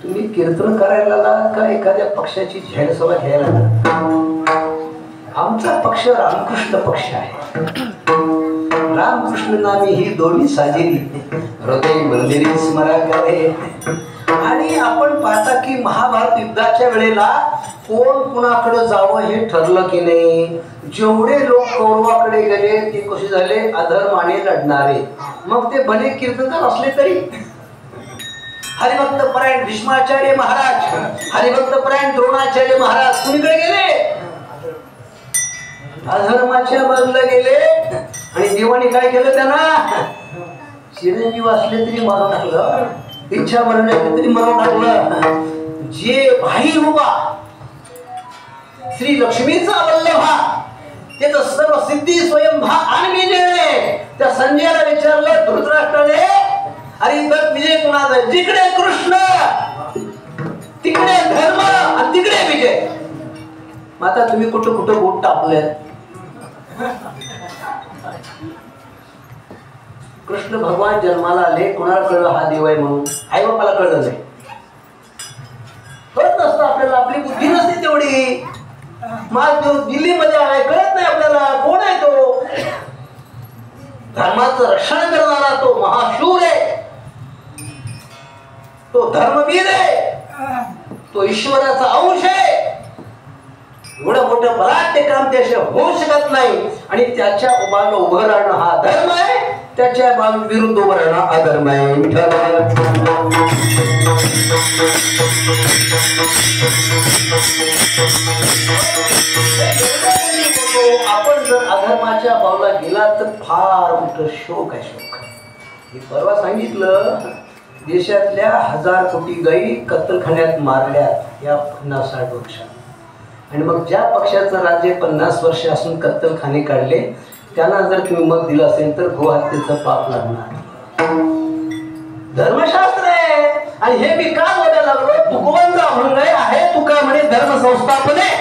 S1: तुम्ही कीर्तन करायला का एखाद्या पक्षाची जाहीर सभा घ्यायला? आमचा पक्ष रामकृष्ण पक्ष आहे. रामकृष्ण नामी ही दोन्ही साजेली, हृदय मंदिरी स्मरा करे. आणि आपण पाहता की महाभारत युद्धाच्या वेळेला कोण कुणाकडे जावं हे ठरलं की नाही. जेवढे लोक कौरवाकडे गेले ते कसे झाले? अधर्माने लढणारे. मग ते भले कीर्तनकार असले तरी. हरिभक्त परायण भीष्माचार्य महाराज, हरिभक्त परायण द्रोणाचार्य महाराज कुणीकडे गेले? अधर्माच्या बाजूला गेले. आणि देवाने काय केलं त्यांना? चिरंजीव असले तरी मारून टाकलं, इच्छा मरण तरी मारून टाकलं. जे भाई उभा श्री लक्ष्मीचा वल्लभा, त्याचं सर्व सिद्धी स्वयंभा आणि त्या संजयाला विचारलं धृतराष्ट्राने, अरे इथं विजय कुणाचा? जिकडे कृष्ण तिकडे धर्म आणि तिकडे विजय. आता तुम्ही कुठं कुठं बोट टाकले? कृष्ण भगवान जन्माला आले, कोणाला कळलं हा देव आहे म्हणून? आई बापाला कळलं नाही. कळत नसतं आपल्याला, आपली बुद्धी नसते तेवढी. मग तो दिल्लीमध्ये आहे, कळत नाही आपल्याला कोण आहे तो. धर्माचं रक्षण करणारा तो महाशूर आहे, तो धर्मवीर आहे, तो ईश्वराचा अंश आहे. एवढं मोठं बलाढ्य काम त्याशिवाय होऊ शकत नाही. आणि त्याच्या बाजूला उभं राहणं हा धर्म आहे, त्याच्या विरुद्ध उभं राहणं अधर्म आहे. आपण जर अधर्माच्या बाजूला गेला तर फार मोठं शोक आहे. शोक मी परवा सांगितलं, देशातल्या 1000 कोटी गायी कत्तलखान्यात मारल्या या 50-60 वर्षात. आणि मग ज्या पक्षाचं राज्य 50 वर्ष असून कत्तलखाने काढले, त्यांना जर तुम्ही मत दिलं असेल तर गोहत्येचं पाप लागणार. धर्मशास्त्र आहे. आणि हे मी का बोलायला लागलो? तुकोबंद अभंग आहे. तुका म्हणे धर्म संस्थापने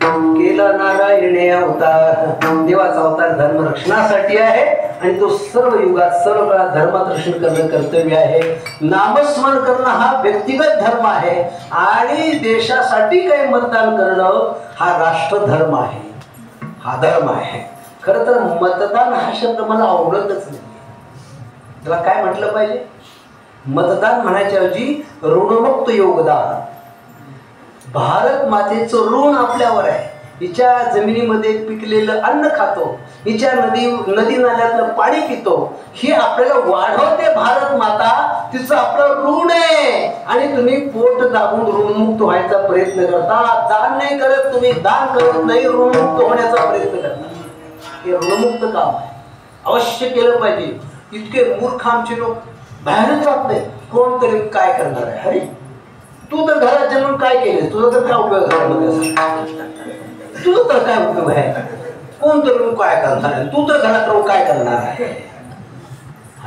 S1: केला नारायणे अवतार. देवाचा अवतार धर्म रक्षणासाठी आहे. आणि तो सर्व युगात सर्व काळात धर्मात रक्षण करणं कर्तव्य आहे. नामस्मरण करणं हा व्यक्तिगत धर्म आहे. आणि देशासाठी काही मतदान करणं हा राष्ट्रधर्म आहे, हा धर्म आहे. खरं तर मतदान हा शब्द मला आवडतच नाही. त्याला काय म्हटलं पाहिजे? मतदान म्हणायच्या ऐवजी ऋणमुक्त योगदान. भारत मातेचं ऋण आपल्यावर आहे. हिच्या जमिनीमध्ये पिकलेलं अन्न खातो, हिच्या नदी नाल्यातलं पाणी पितो, ही आपल्याला वाढवते भारत माता. तिचं आपलं ऋण आहे. आणि तुम्ही पोट दाबून ऋणमुक्त व्हायचा प्रयत्न करता. दान नाही करत तुम्ही, दान करत नाही, ऋणमुक्त होण्याचा प्रयत्न करता. हे ऋणमुक्त काम आहे, अवश्य केलं पाहिजे. इतके मूर्ख आमचे लोक बाहेरच जात नाही. कोणतरी काय करणार आहे? अरे तू तर घरात जन्म काय केले? तुझा तर काय उपयोग आहे? तुझं तर काय उपयोग आहे? कोणतरी काय करणार आहे? तू तर घरात राहून काय करणार आहे?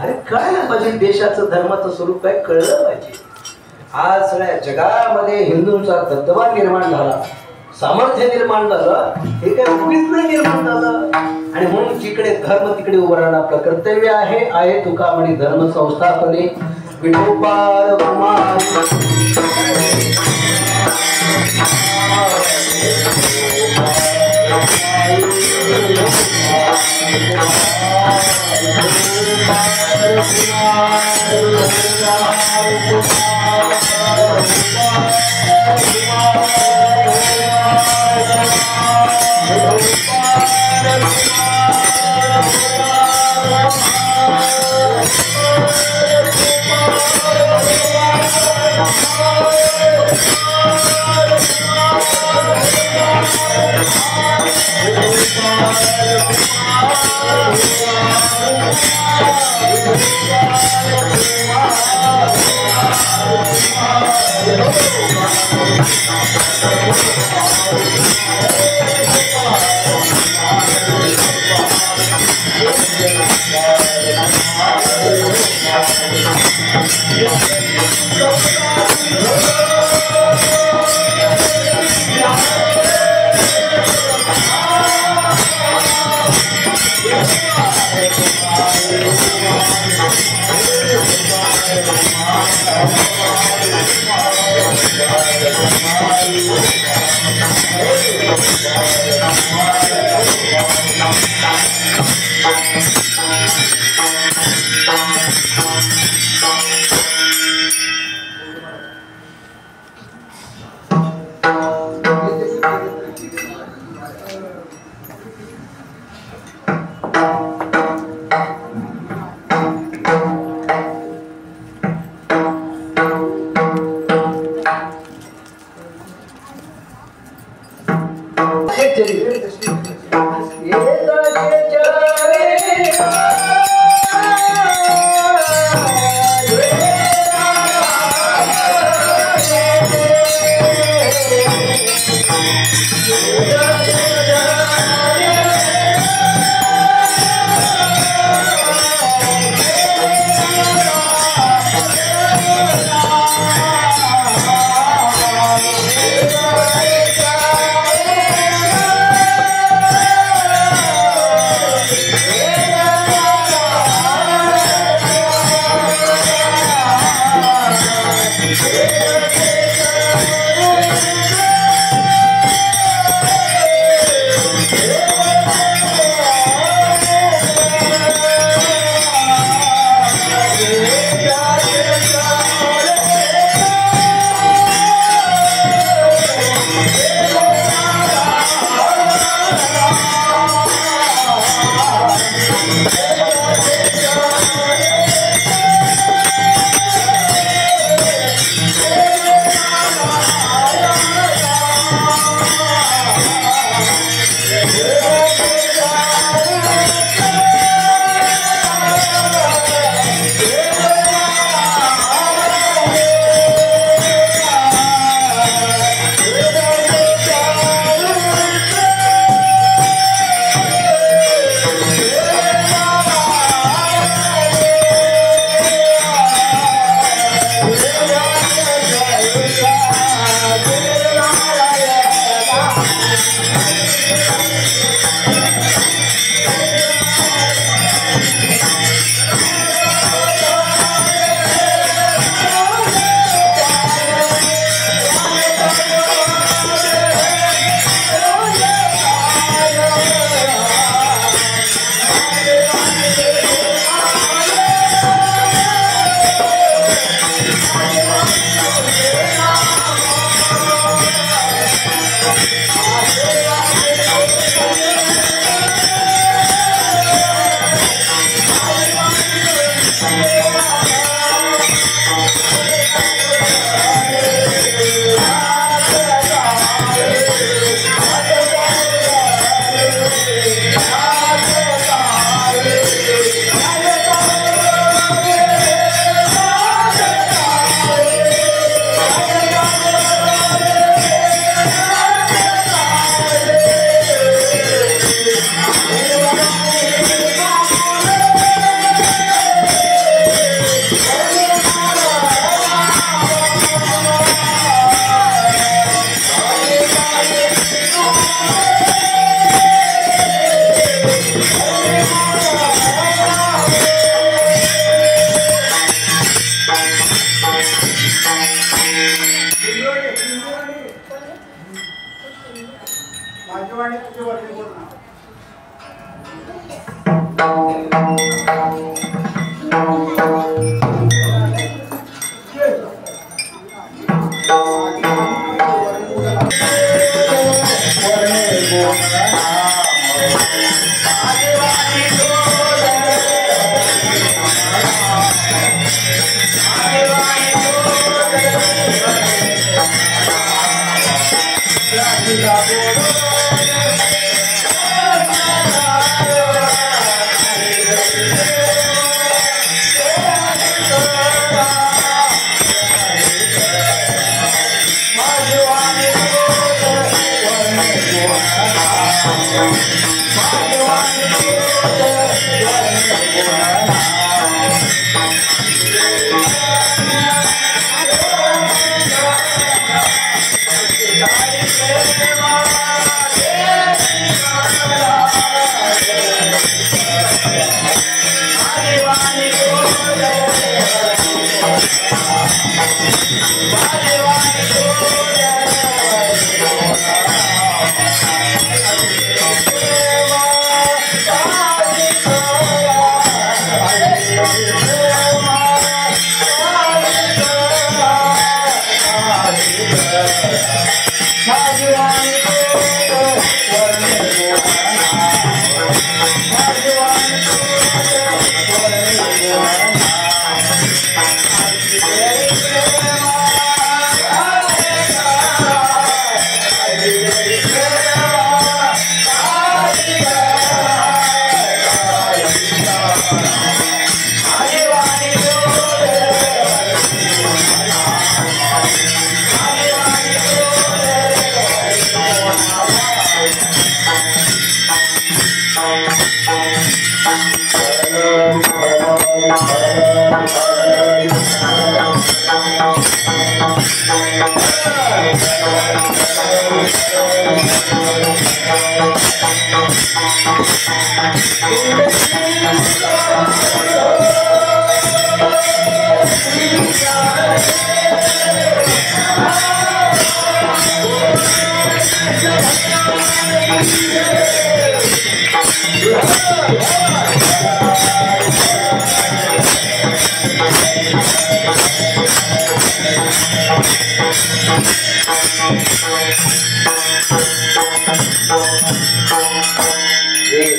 S1: अरे कळायला पाहिजे, देशाचं धर्माचं स्वरूप काय कळलं पाहिजे. आज सगळ्या जगामध्ये हिंदूंचा दबदबा निर्माण झाला, सामर्थ्य निर्माण झालं. हे काय उगीच नाही निर्माण झालं. आणि म्हणून जिकडे धर्म तिकडे उभं राहणं आपलं कर्तव्य आहे. आहे तुका म्हणे धर्म संस्थापने विठोबार कुमार.
S2: Bye.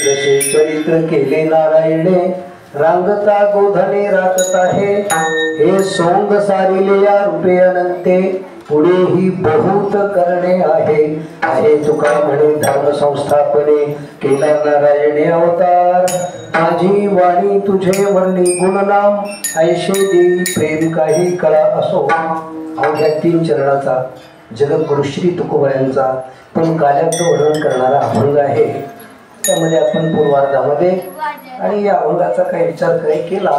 S1: जसे चरित्र केले नारायणे रांगता गोधने राखत आहे हे सोंग सारिले या रूपे अनंते पुढेही बहुत करणे आहे तुका म्हणे धर्म संस्थापने केला नारायणे अवतार माझी वाणी तुझे वर्णी गुणनाम ऐशे देई प्रेम काही कळा असो. अवघ्या 3 चरणाचा जगद्गुरु श्री तुकोबरायांचा पण काल्याचं वर्णन करणारा अभंग आहे. त्यामध्ये आपण पूर्वार्धामध्ये आणि या अभंगाचा काही विचार केला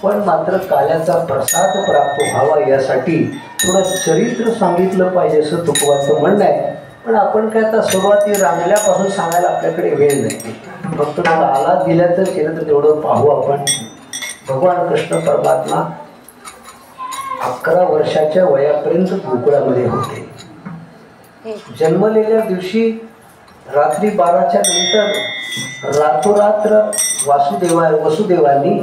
S1: पण मात्र काल्याचा प्रसाद प्राप्त व्हावा यासाठी थोडं चरित्र सांगितलं पाहिजे असं तुकोबांचं म्हणणं आहे. पण आपण काय आता सुरुवाती रांगल्यापासून सांगायला आपल्याकडे वेळ नाही. फक्त काला दिल्याचं केलं तर तेवढं पाहू आपण. भगवान कृष्ण परमात्मा 11 वर्षाच्या वयापर्यंत गोकुळामध्ये होते. जन्मलेल्या दिवशी रात्री 12च्या नंतर रातोरात्र वसुदेवांनी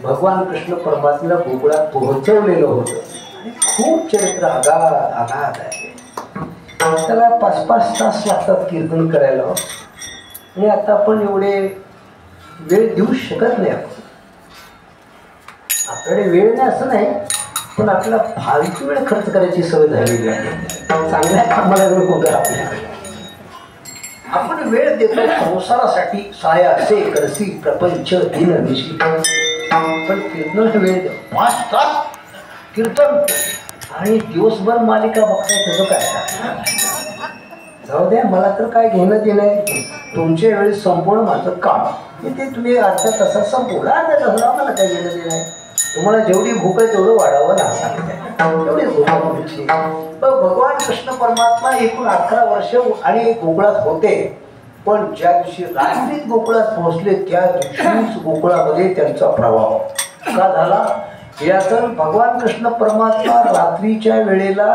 S1: भगवान कृष्ण परमात्म्याला गोकुळात पोहोचवलेलं होतं. आणि खूप चरित्र आघात आहे. त्याला 5-5 तास लागतात कीर्तन करायला. आणि आता आपण एवढे वेळ देऊ शकत नाही. आपल्याकडे वेळ नाही असं नाही पण आपल्याला फालतू वेळ खर्च करायची सवय झालेली आहे. चांगल्या कामाला वेळ कुठं आपल्याकडे आपण वेळ देतो संसारासाठी साया असे करसी प्रपंच दिन निशी. पण कीर्तनाला वेळ देतो 5 तास कीर्तन आणि दिवसभर मालिका बघताय त्याचं काय. जाऊ द्या मला तर काय घेणं देणं आहे. तुमच्या वेळेस संपूर्ण माझं काम ते तुम्ही अर्ध्या तासात संपवलं. अर्ध्या तासाला मला काय घेणं देणं आहे. तुम्हाला जेवढी भूक आहे तेवढं वाढावं ना सांगितलं. एवढी भूक. भगवान कृष्ण परमात्मा एकूण 11 वर्ष आणि गोकुळात होते. पण ज्या दिवशी रात्रीत गोकुळात पोहोचले त्या दिवशीच गोकुळामध्ये त्यांचा प्रभाव का झाला याचं भगवान कृष्ण परमात्मा रात्रीच्या वेळेला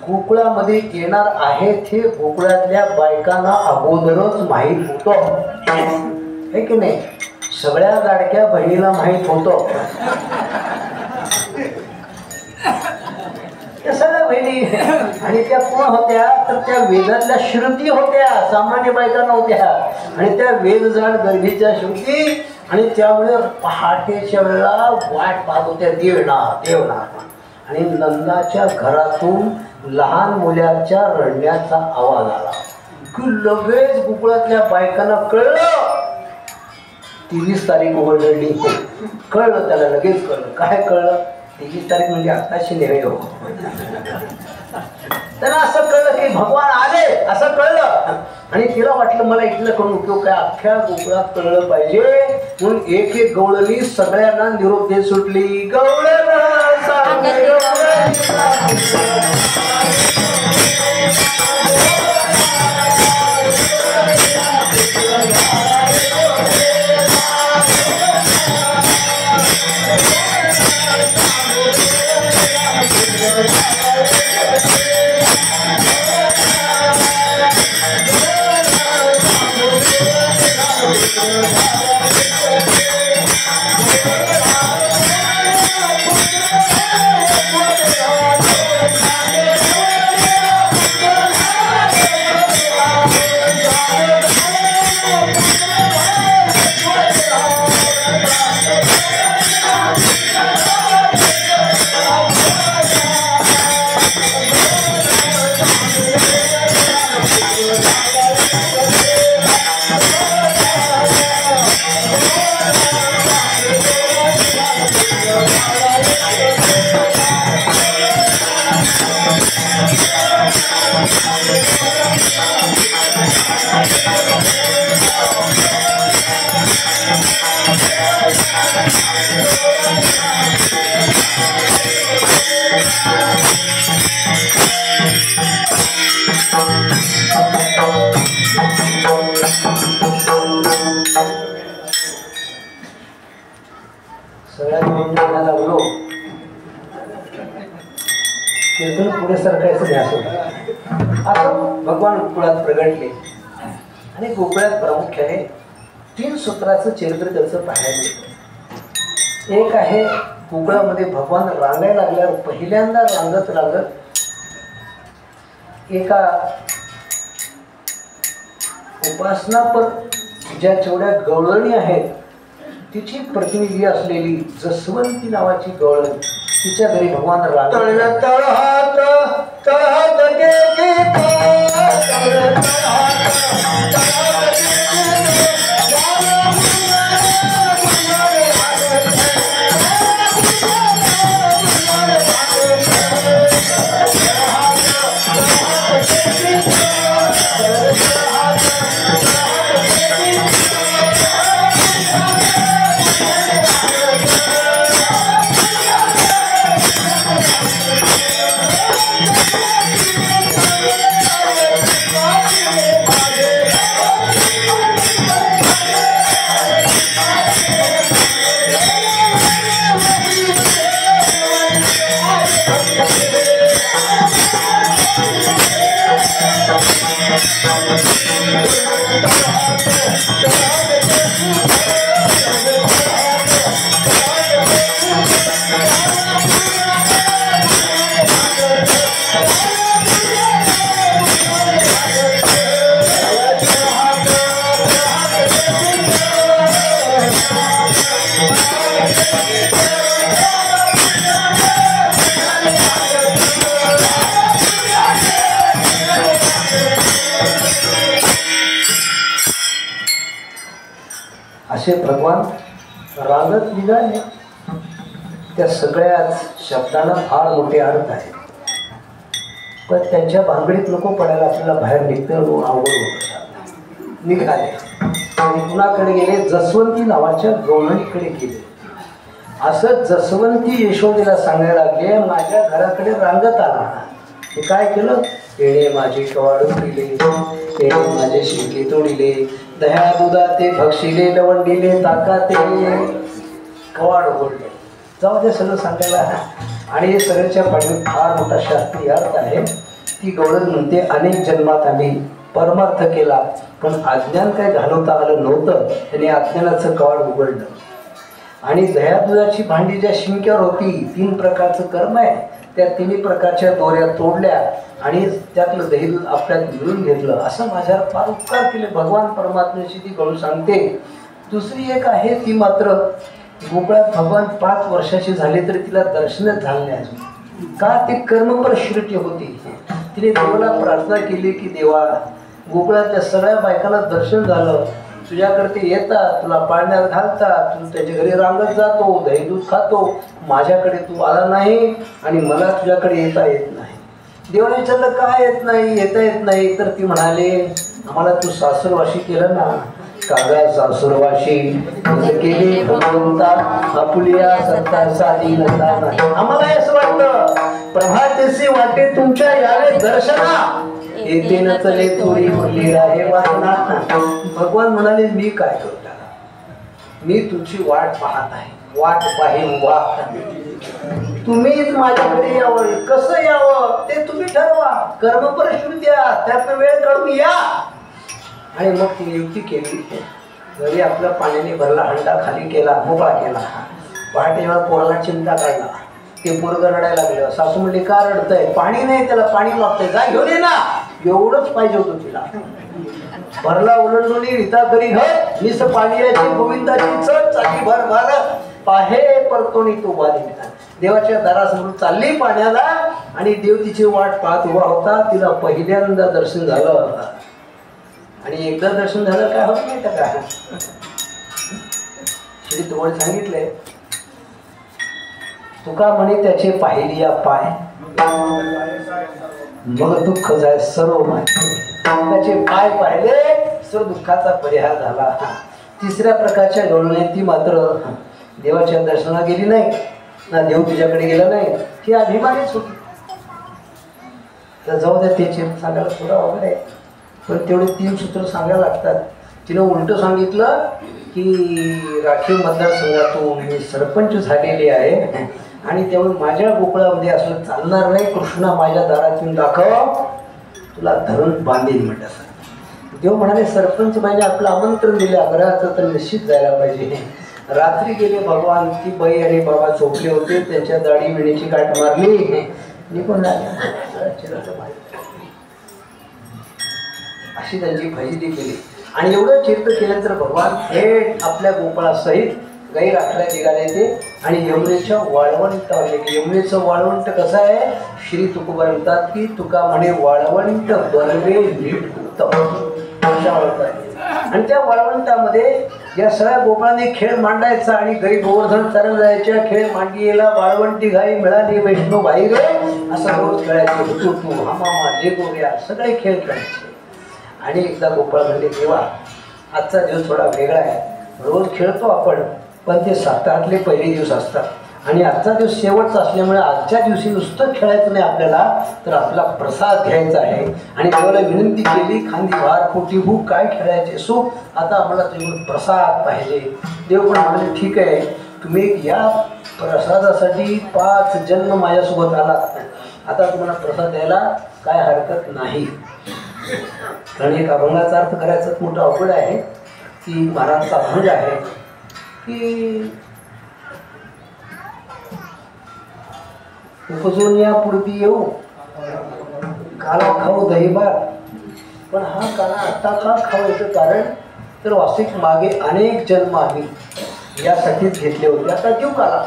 S1: गोकुळामध्ये येणार आहेत हे गोकुळातल्या बायकांना अगोदरच माहीत होतं. हे की नाही. सगळ्या लाडक्या बहिणीला माहीत होतं. त्या सगळ्या बहिणी आणि त्या कोण होत्या तर त्या वेदातल्या श्रुती होत्या. सामान्य बायका नव्हत्या. आणि त्या वेदजाड गर्भीच्या श्रुती आणि त्यामुळे पहाटेच्या वेळेला वाट पाहत होत्या देवना. आणि नंदाच्या घरातून लहान मुलाच्या रडण्याचा आवाज आला की लगेच गोकुळातल्या बायकांना कळलं 23 तारीख उघडली. कळलं त्याला लगेच कळलं. काय कळलं 23 तारीख म्हणजे आत्ताची नेहमी हो. त्यांना असं कळलं की भगवान आले असं कळलं. आणि तिला वाटलं मला इथलं करून उपयोग काय अख्ख्या गोकुळात कळलं पाहिजे म्हणून एक गवळणी सगळ्यांना निरोप देत सुटली. सगळ्यात म्हणून लागलो कीर्तन पुढे सरकायचं ध्यास होता. आता भगवान गोकुळात प्रगटले आणि गोकुळात प्रामुख्याने 3 सूत्राचं चरित्र त्याचं पाहायला मिळतं. एक आहे गोकुळामध्ये भगवान रांगायला लागल्यावर पहिल्यांदा रांगत एका उपासनापर ज्या जेवढ्या गवळणी आहेत तिची प्रतिनिधी असलेली जसवंती नावाची गवळण तिच्या घरी भगवान रांगत असे भगवान रांगत निघाले. त्या सगळ्याच शब्दांना फार मोठे अर्थ आहेत, पण त्यांच्या भांगडीत नको पडायला आपल्याला बाहेर निघतं अवघड होत. निघाले आणि कुणाकडे गेले? जसवंती नावाच्या गवळणीकडे गेले. असं जसवंती यशोदेला सांगायला लागले, माझ्या घराकडे रांगत आला. हे काय केलं? येणे माझे कवाडून दिले, येणे माझे शिंके तोडिले, दह्या दुधा ते भक्षिले, लवण दिले ताकाते, कवाड उघडले. जाऊ दे सगळं सांगायला. आणि हे सगळ्याच्या पाठीत फार मोठा शास्त्रीय अर्थ आहे. ती गवळण म्हणते, अनेक जन्मात आम्ही परमार्थ केला, पण अज्ञान काय घालवता आलं नव्हतं, त्याने अज्ञानाचं कवाड उघडलं. आणि दह्या दुधाची भांडी ज्या शिंक्यावर होती, 3 प्रकारचं कर्म आहे, त्या 3 प्रकारच्या दोऱ्या तोडल्या आणि त्यातलं दही दूध आपल्यात मिळून घेतलं. असं माझ्यावर फार उपकार केले भगवान परमात्म्याची ती गवळण सांगते. दुसरी एक आहे, ती मात्र गोकुळात भगवान 5 वर्षाची झाली तरी तिला दर्शनच झालं नाही अजून. का? ती कर्मपर श्रुती होती. तिने देवाला प्रार्थना केली की देवा, गोकुळातल्या सगळ्या बायकांना दर्शन झालं, तुझ्याकडे ते येतात, तुला पाळण्यात घालतात, तू त्याच्या घरी रांगत जातो, दही दूध खातो, माझ्याकडे तू आला नाही आणि मला तुझ्याकडे येता येत नाही. देवाने विचारलं, काय येत नाही? येता येत नाही. तर ती म्हणाले, आम्हाला तू सासरवाशी केलं ना. कागा सासुरवाशी केली भगवंता, आपुलिया सत्ता साधी नसता नाही. आम्हाला असं वाटतं, प्रभातेचे वाटे तुमच्या यावे दर्शना, येते न चले थोडी बोलली राहे वासना. भगवान म्हणाले, मी काय करू त्याला? मी तुमची वाट पाहत आहे, वाट पाहिन वा. तुम्हीच माझ्याकडे यावं. कसं यावं ते तुम्ही ठरवा. कर्मपरिश्रुती द्या, त्यातनं वेळ काढून या. आणि मग ती युक्ती केली. घरी आपल्या पाण्याने भरला हंडा खाली केला, मोकळा केला. पहाटे वेळा पोराला चिमटा काढला. ते पोरगं रडायला लागलं. सासू म्हणली, का रडतंय? पाणी नाही, त्याला पाणी लागतंय, जा घेऊन ये ना. एवढंच पाहिजे होतं तिला. भरला ओलंडून रिता करी घर निस पाण्याची गोविंदाची चढ चाली भर भर पाहे परतोनी तो बाधी. देवाच्या दारासमोर चालली पाण्याला आणि देव तिची वाट पाहत उभा होता. तिला पहिल्यांदा दर्शन झालं. आणि एकदा दर्शन झालं काय होत नाही का? श्री तुम्हाला सांगितलंय, तुका म्हणे त्याचे पाहिली या पाय, मग दुःख जाय सर्व माहिती. त्याचे पाय पाहिले, सर्व दुःखाचा परिहार झाला. तिसऱ्या प्रकारच्या गवळणी ती मात्र देवाच्या दर्शनाला गेली नाही ना, देव तुझ्याकडे गेला नाही, ती अभिमानीच होती. तर जाऊ द्या, ते चरित्र सांगायला थोडं अवघड आहे, पण तेवढे 3 सूत्र सांगायला लागतात. तिनं उलटं सांगितलं की राखीव मतदारसंघातून मी सरपंच झालेली आहे आणि त्यामुळे माझ्या गोकुळामध्ये असं चालणार नाही, कृष्णा माझ्या दारातून दाखव, तुला धरून बांधेन म्हटलं. देव म्हणाले सरपंच बाईने आपलं आमंत्रण दिले आग्रहाचं तर निश्चित जायला पाहिजे. रात्री गेले भगवान, ती बाई आणि बाबा झोपले होते, त्यांच्या दाढी विणीची गाठ मारली, निघून अशी त्यांची फजिती केली. आणि एवढं चरित्र केल्यानंतर भगवान थेट आपल्या गोपाळासहित गाई राखायला निघाले ते आणि यमुनेच्या वाळवंटावर गेले. यमुनेचं वाळवंट कसं आहे, श्री तुकोबा म्हणतात की तुका म्हणे वाळवंट बनवे नीट उत्तम. आणि त्या वाळवंटामध्ये या सगळ्या गोपाळांनी खेळ मांडायचा आणि गाई गोवर्धन चालत जायच्या, खेळ मांडीला वाळवंटी गाई मिळाली वैष्णव भाई रे असं रोज खेळायचे, तू हमामा लेगोऱ्या सगळे खेळ खेळायचे. आणि एकदा गोपाळ म्हणले देवा आजचा दिवस थोडा वेगळा आहे, रोज खेळतो आपण पण ते सप्ताहातले पहिले दिवस असतात आणि आजचा दिवस शेवटचा असल्यामुळे आजच्या दिवशी नुसतं खेळायचं नाही आपल्याला, तर आपला प्रसाद घ्यायचा आहे. आणि देवाला विनंती केली, खांदी भार पोटी भूक काय खेळायचे सो, आता आम्हाला तुम्ही प्रसाद पाहिजे. देव पण म्हणाले ठीक आहे, तुम्ही या प्रसादासाठी 5 जन्म माझ्यासोबत आलात, आता तुम्हाला प्रसाद द्यायला काय हरकत नाही. कारण एक अभंगाचा अर्थ करायचा मोठा अवघड आहे की महाराजचा अभंग आहे की उपजून या पुढती येऊ काला खाऊ दहीभात. पण हा काला आत्ता का खावायचं कारण तर वास्तविक मागे अनेक जन्म आम्ही यासाठीच घेतले होते, आता देऊ काला.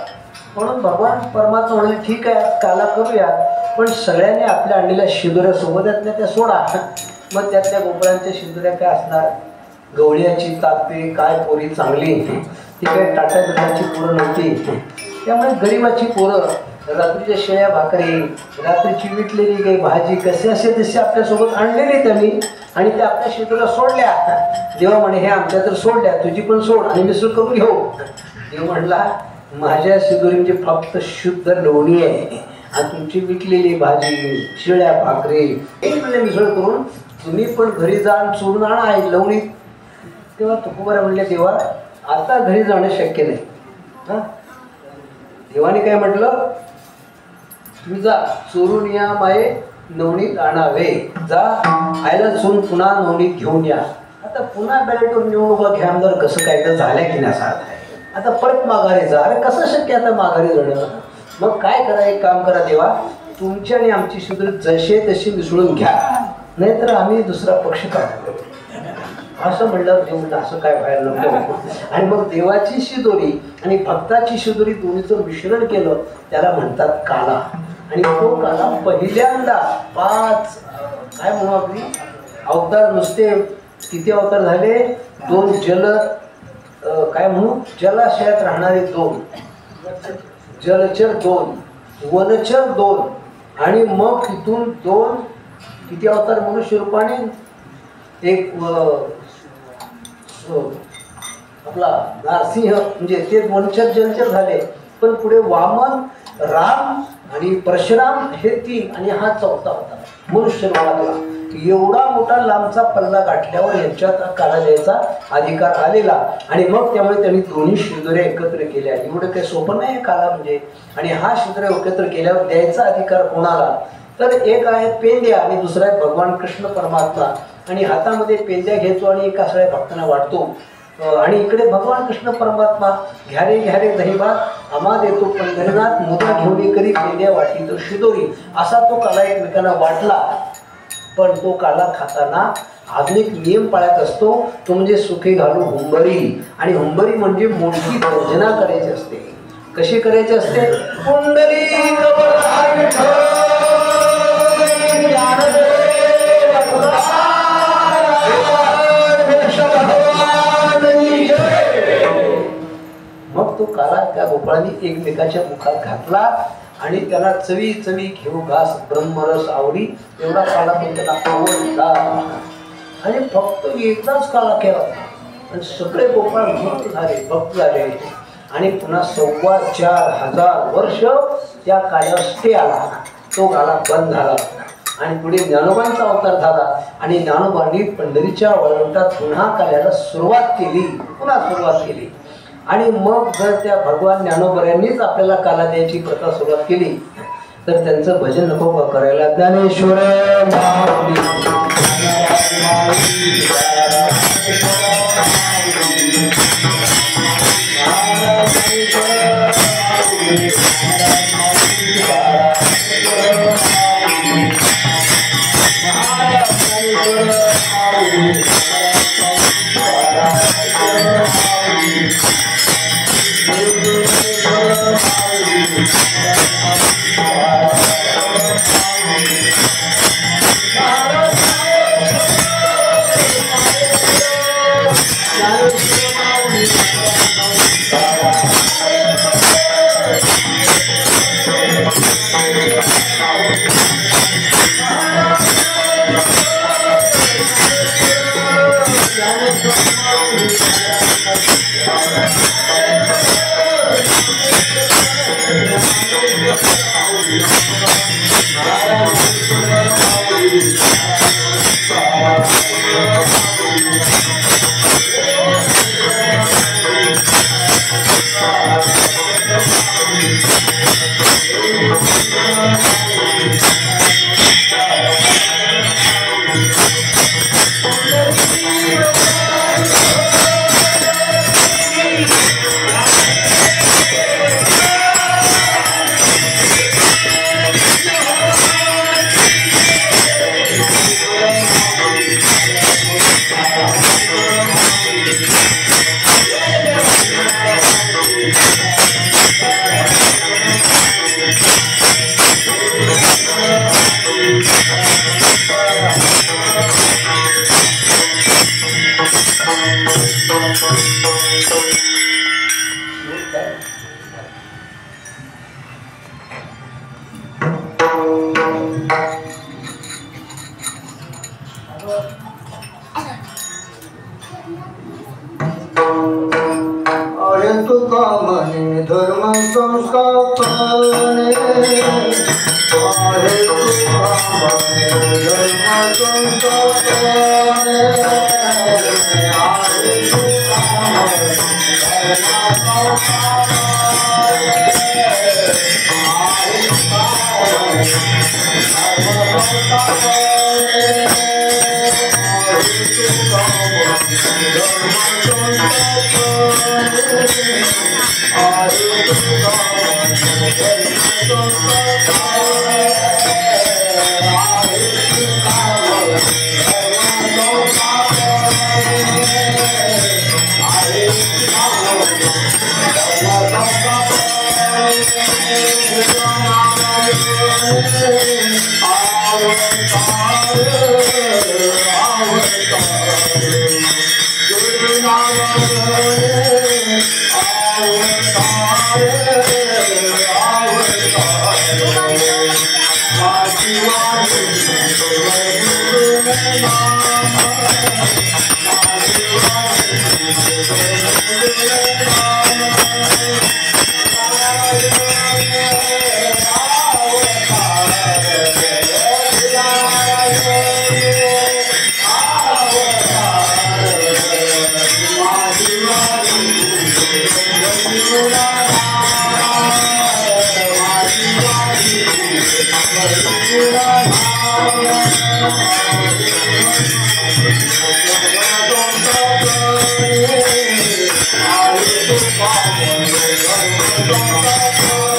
S1: म्हणून भगवान परमात्मा म्हणाले ठीक आहे काला करूया, पण सगळ्यांनी आपल्या अंडीला शिदुऱ्या सोबत त्या सोडा. मग त्यातल्या गोकुळांच्या शिदुऱ्या काय असणार, गवळ्याची तापे काय पोरी चांगली, ती काय टाटा बिटाची पोरं नव्हती. त्यामुळे गरिबाची पोरं रात्रीच्या शेळ्या भाकरी, रात्रीची विटलेली काही भाजी कसे असे तसे आपल्यासोबत आणलेली त्यांनी आणि त्या आपल्या शिदुऱ्या सोडल्या. देवा म्हणे हे आमच्या तर सोडल्या, तुझी पण सोड आणि मिसळ करून घेऊ. देव म्हणला माझ्या शिदुरींची फक्त शुद्ध लोणी आहे आणि तुमची विकलेली भाजी शिळ्या भाकरी एक मिसळ करून तुम्ही पण घरी जाण चोरून आणा आहे लवणी. तेव्हा तुकोबा म्हणले देवा आता घरी जाणं शक्य नाही. हां देवाने काय म्हटलं, तुम्ही जा चोरून या माये नवणीत आणावे, जा आयला चोरून पुन्हा नवणीत घेऊन या. आता पुन्हा बॅलेटवर निवडणुका घ्या आमदार कसं काय तर झाल्या की नाही आहे, आता परत माघारी जा. अरे कसं शक्य आता माघारी जाणं. मग काय करा, एक काम करा देवा तुमची आणि आमची शिदुरी जसे तशी मिसळून घ्या, नाहीतर आम्ही दुसरा पक्ष काढतो. असं म्हणलं देव म्हणलं असं काय व्हायला नको. आणि मग देवाची शिदोरी आणि भक्ताची शिदोरी दोन्हीचं मिश्रण केलं त्याला म्हणतात काला. आणि तो काला पहिल्यांदा 5 काय म्हणू आपली अवतार, नुसते किती अवतार झाले, 2 जल काय म्हणू जलाशयात राहणारे 2, जलचर 2, वनचर 2 आणि मग तिथून 2 किती अवतार मनुष्य रूपाने, एक आपला नारसिंह म्हणजे ते वनचर जलचर झाले. पण पुढे वामन, राम आणि परशुराम हे 3 आणि हा 4था होता मनुष्य रूपातला. एवढा मोठा लांबचा पल्ला गाठल्यावर यांच्यात काला द्यायचा अधिकार आलेला. आणि मग त्यामुळे त्यांनी दोन्ही शिदुऱ्या एकत्र केल्या. एवढं काही सोपं नाही काला म्हणजे. आणि हा शिदुऱ्या एकत्र केल्यावर द्यायचा अधिकार कोणाला, तर एक आहे पेंद्या आणि दुसरा आहे भगवान कृष्ण परमात्मा. आणि हातामध्ये पेंद्या घेतो आणि एका सगळ्या भक्तांना वाटतो. आणि इकडे भगवान कृष्ण परमात्मा घ्यारे घ्यारे दहीभात आम्हा देतो पंढरीनाथ, मुद्रा घेऊन करी पेंद्या वाटी तो शिदोरी, असा तो काला एकमेकांना वाटला. पण तो काला खाताना अजून एक नियम पाळत असतो, तो म्हणजे सुखे घालू हुंबरी. आणि हुंबरी म्हणजे मोठी गर्जना करायची असते. कशी करायची असते, पुंडरी मग तो काला त्या गोपाळांनी एकमेकाच्या मुखात घातला आणि त्याला चवी चवी घेऊ घास ब्रह्मरस आवडी एवढा काला तो त्याला आवडला. आणि फक्त एकदाच काला केला आणि सगळे गोपाळ भक्त झाले, भक्त झाले. आणि पुन्हा 4,2500 वर्ष त्या काल्यावर स्टे आला, तो काला बंद झाला आणि पुढे ज्ञानोबांचा अवतार झाला आणि ज्ञानोबांनी पंढरीच्या वळवटात पुन्हा काल्याला सुरुवात केली आणि मग जर त्या भगवान ज्ञानोबऱ्यांनीच आपल्याला काला द्यायची प्रथा सुरुवात केली तर त्यांचं भजन नको का करायला? ज्ञानेश्वर धर्म संस्थापने
S2: Thank you.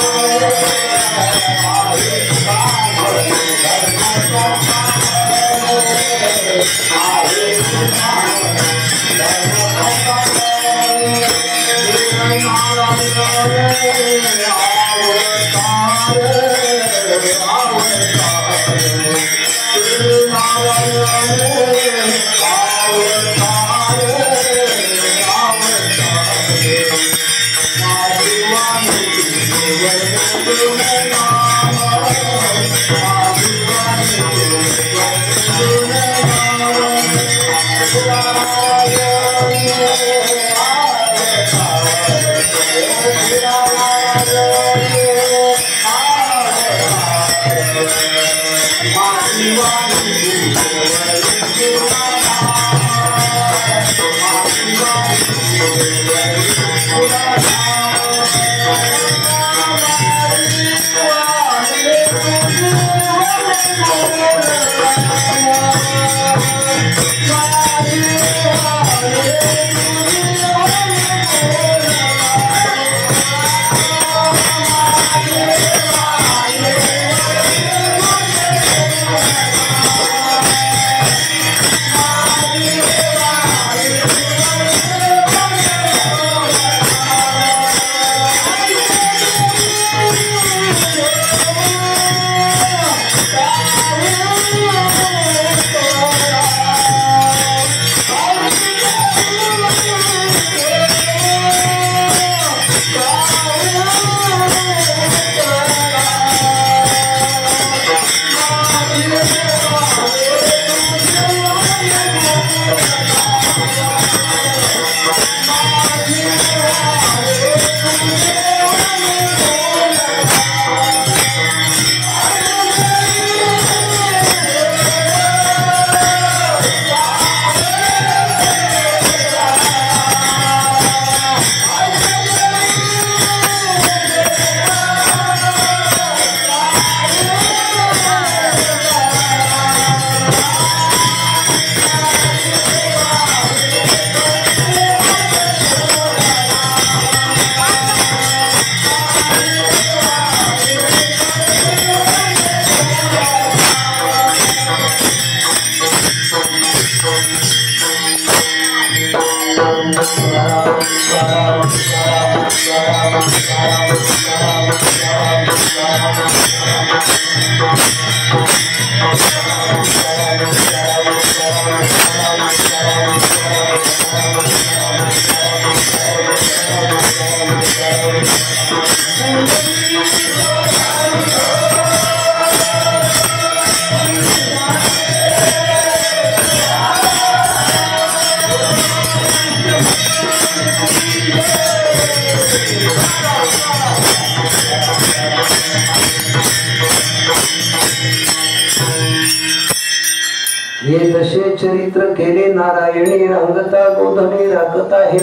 S1: हे तसे चरित्र केले नारायणी रंगता गोधने राखत आहे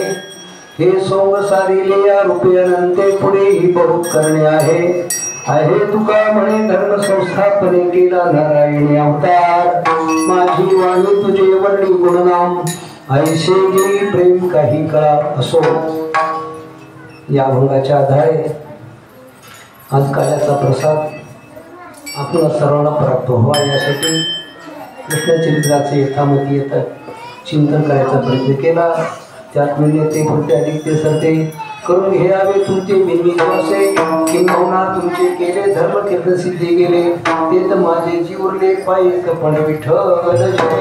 S1: हे सोंग सारिले या रूपे अनंते पुढे ही बहुत करणे आहे तुका म्हणे धर्म संस्थापने केला नारायणी अवतार माझी वाणी तुझे वर्णी गुणनाम ऐसे गिरी प्रेम काही काळ असो। या भंगाच्या आधारे आज काल्याचा प्रसाद आपल्या सर्वांना प्राप्त व्हावा यासाठी कृष्णचरित्राचे यथामती येतात चिंतन करायचा प्रयत्न केला। त्यात मिळणे ते पुढते अधिक ते सरते करून घ्यावे तुमचे बिनविश्वासे किंबहुना तुमचे केले धर्म कीर्तन सिद्धी गेले ते तर माझे जीव उरले पायी कपण विठ्ठल जय जय।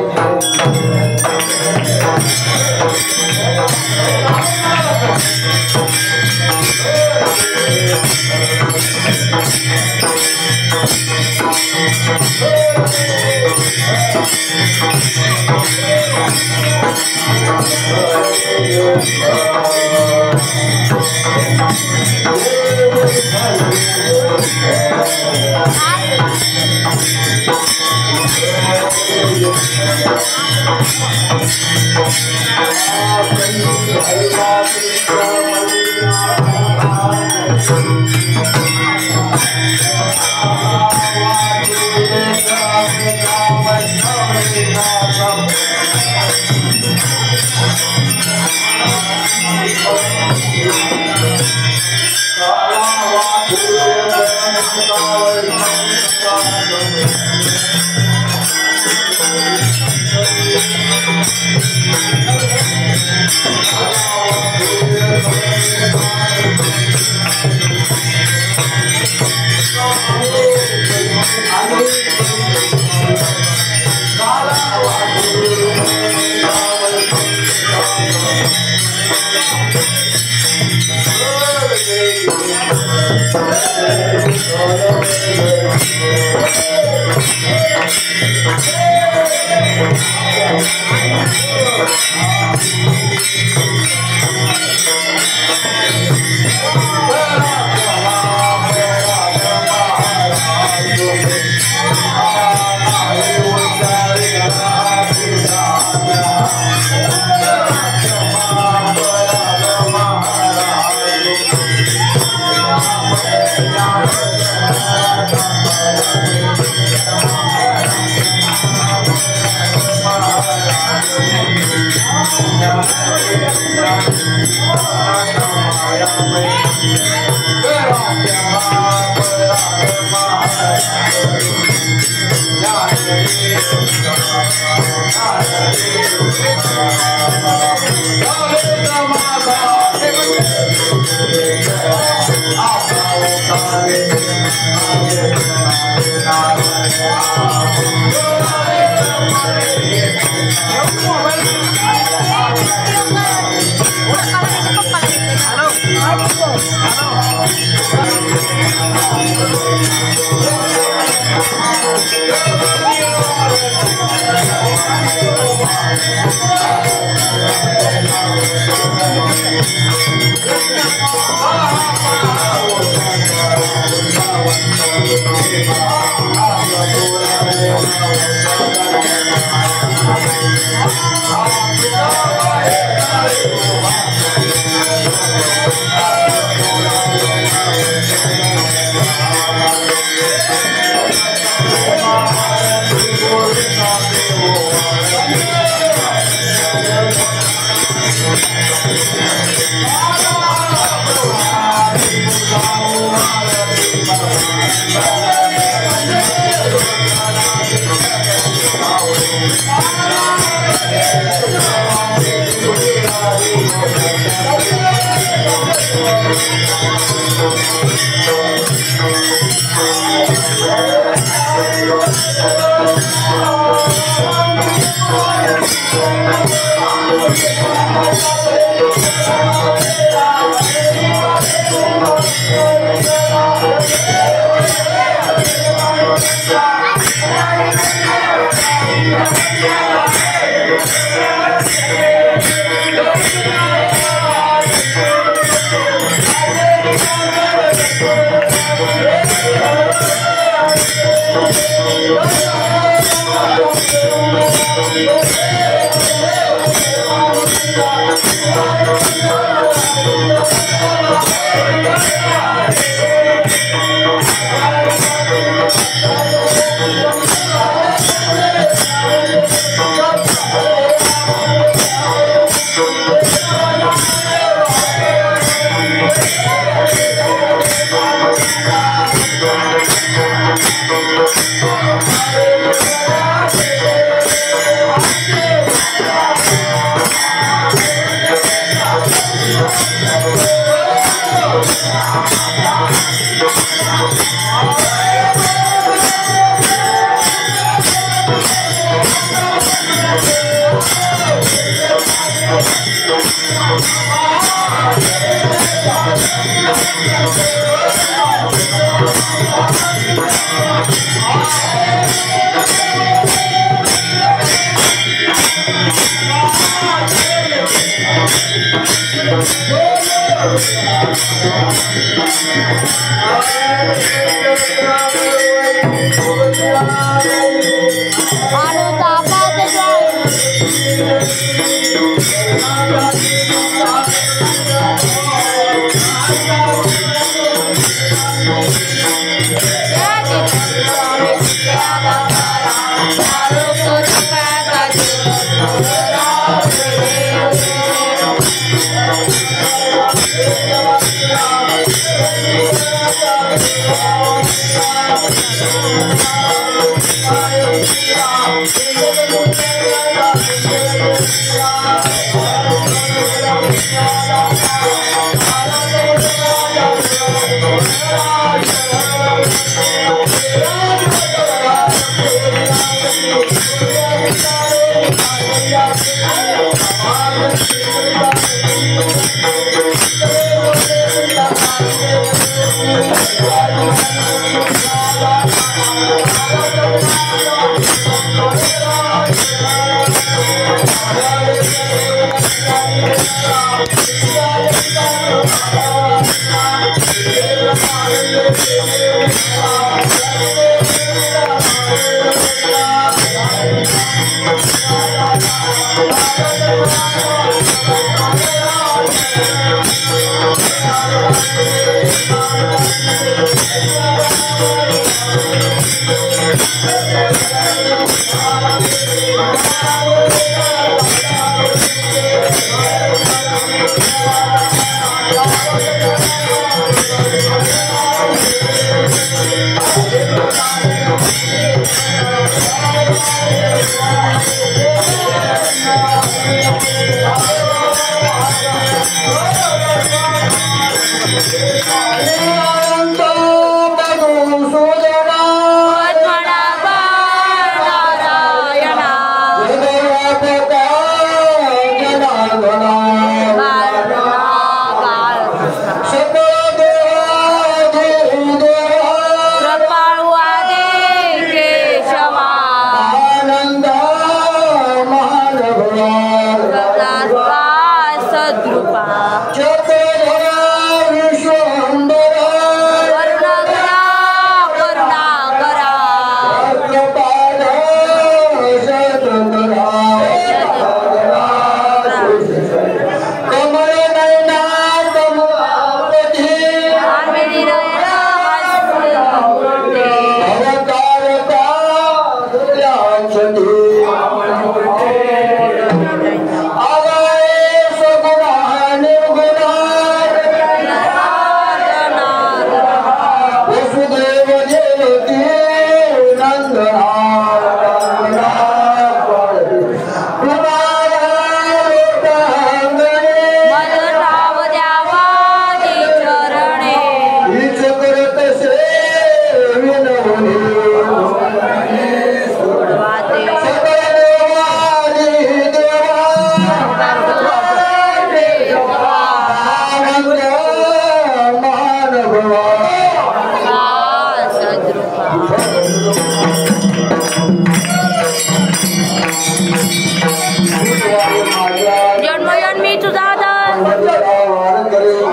S2: जन्मजन्मी तुझा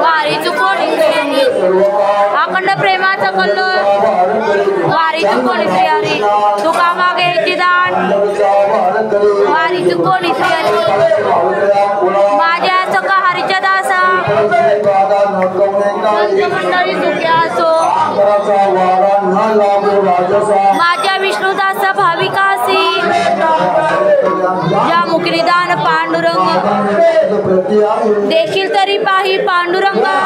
S2: वारी चुकून अखंड प्रेमाचा कल्लोळ वारी चुकून श्रीहरी तुका मागे दान वारी चुकून श्रीहरी माझ्या सखा हरीच्या दासा मंडळी सुखी असो माझ्या विष्णुदास भाविकासी ज्या मुखनिदान पांडुरंग देखील तरी पाही पांडुरंगा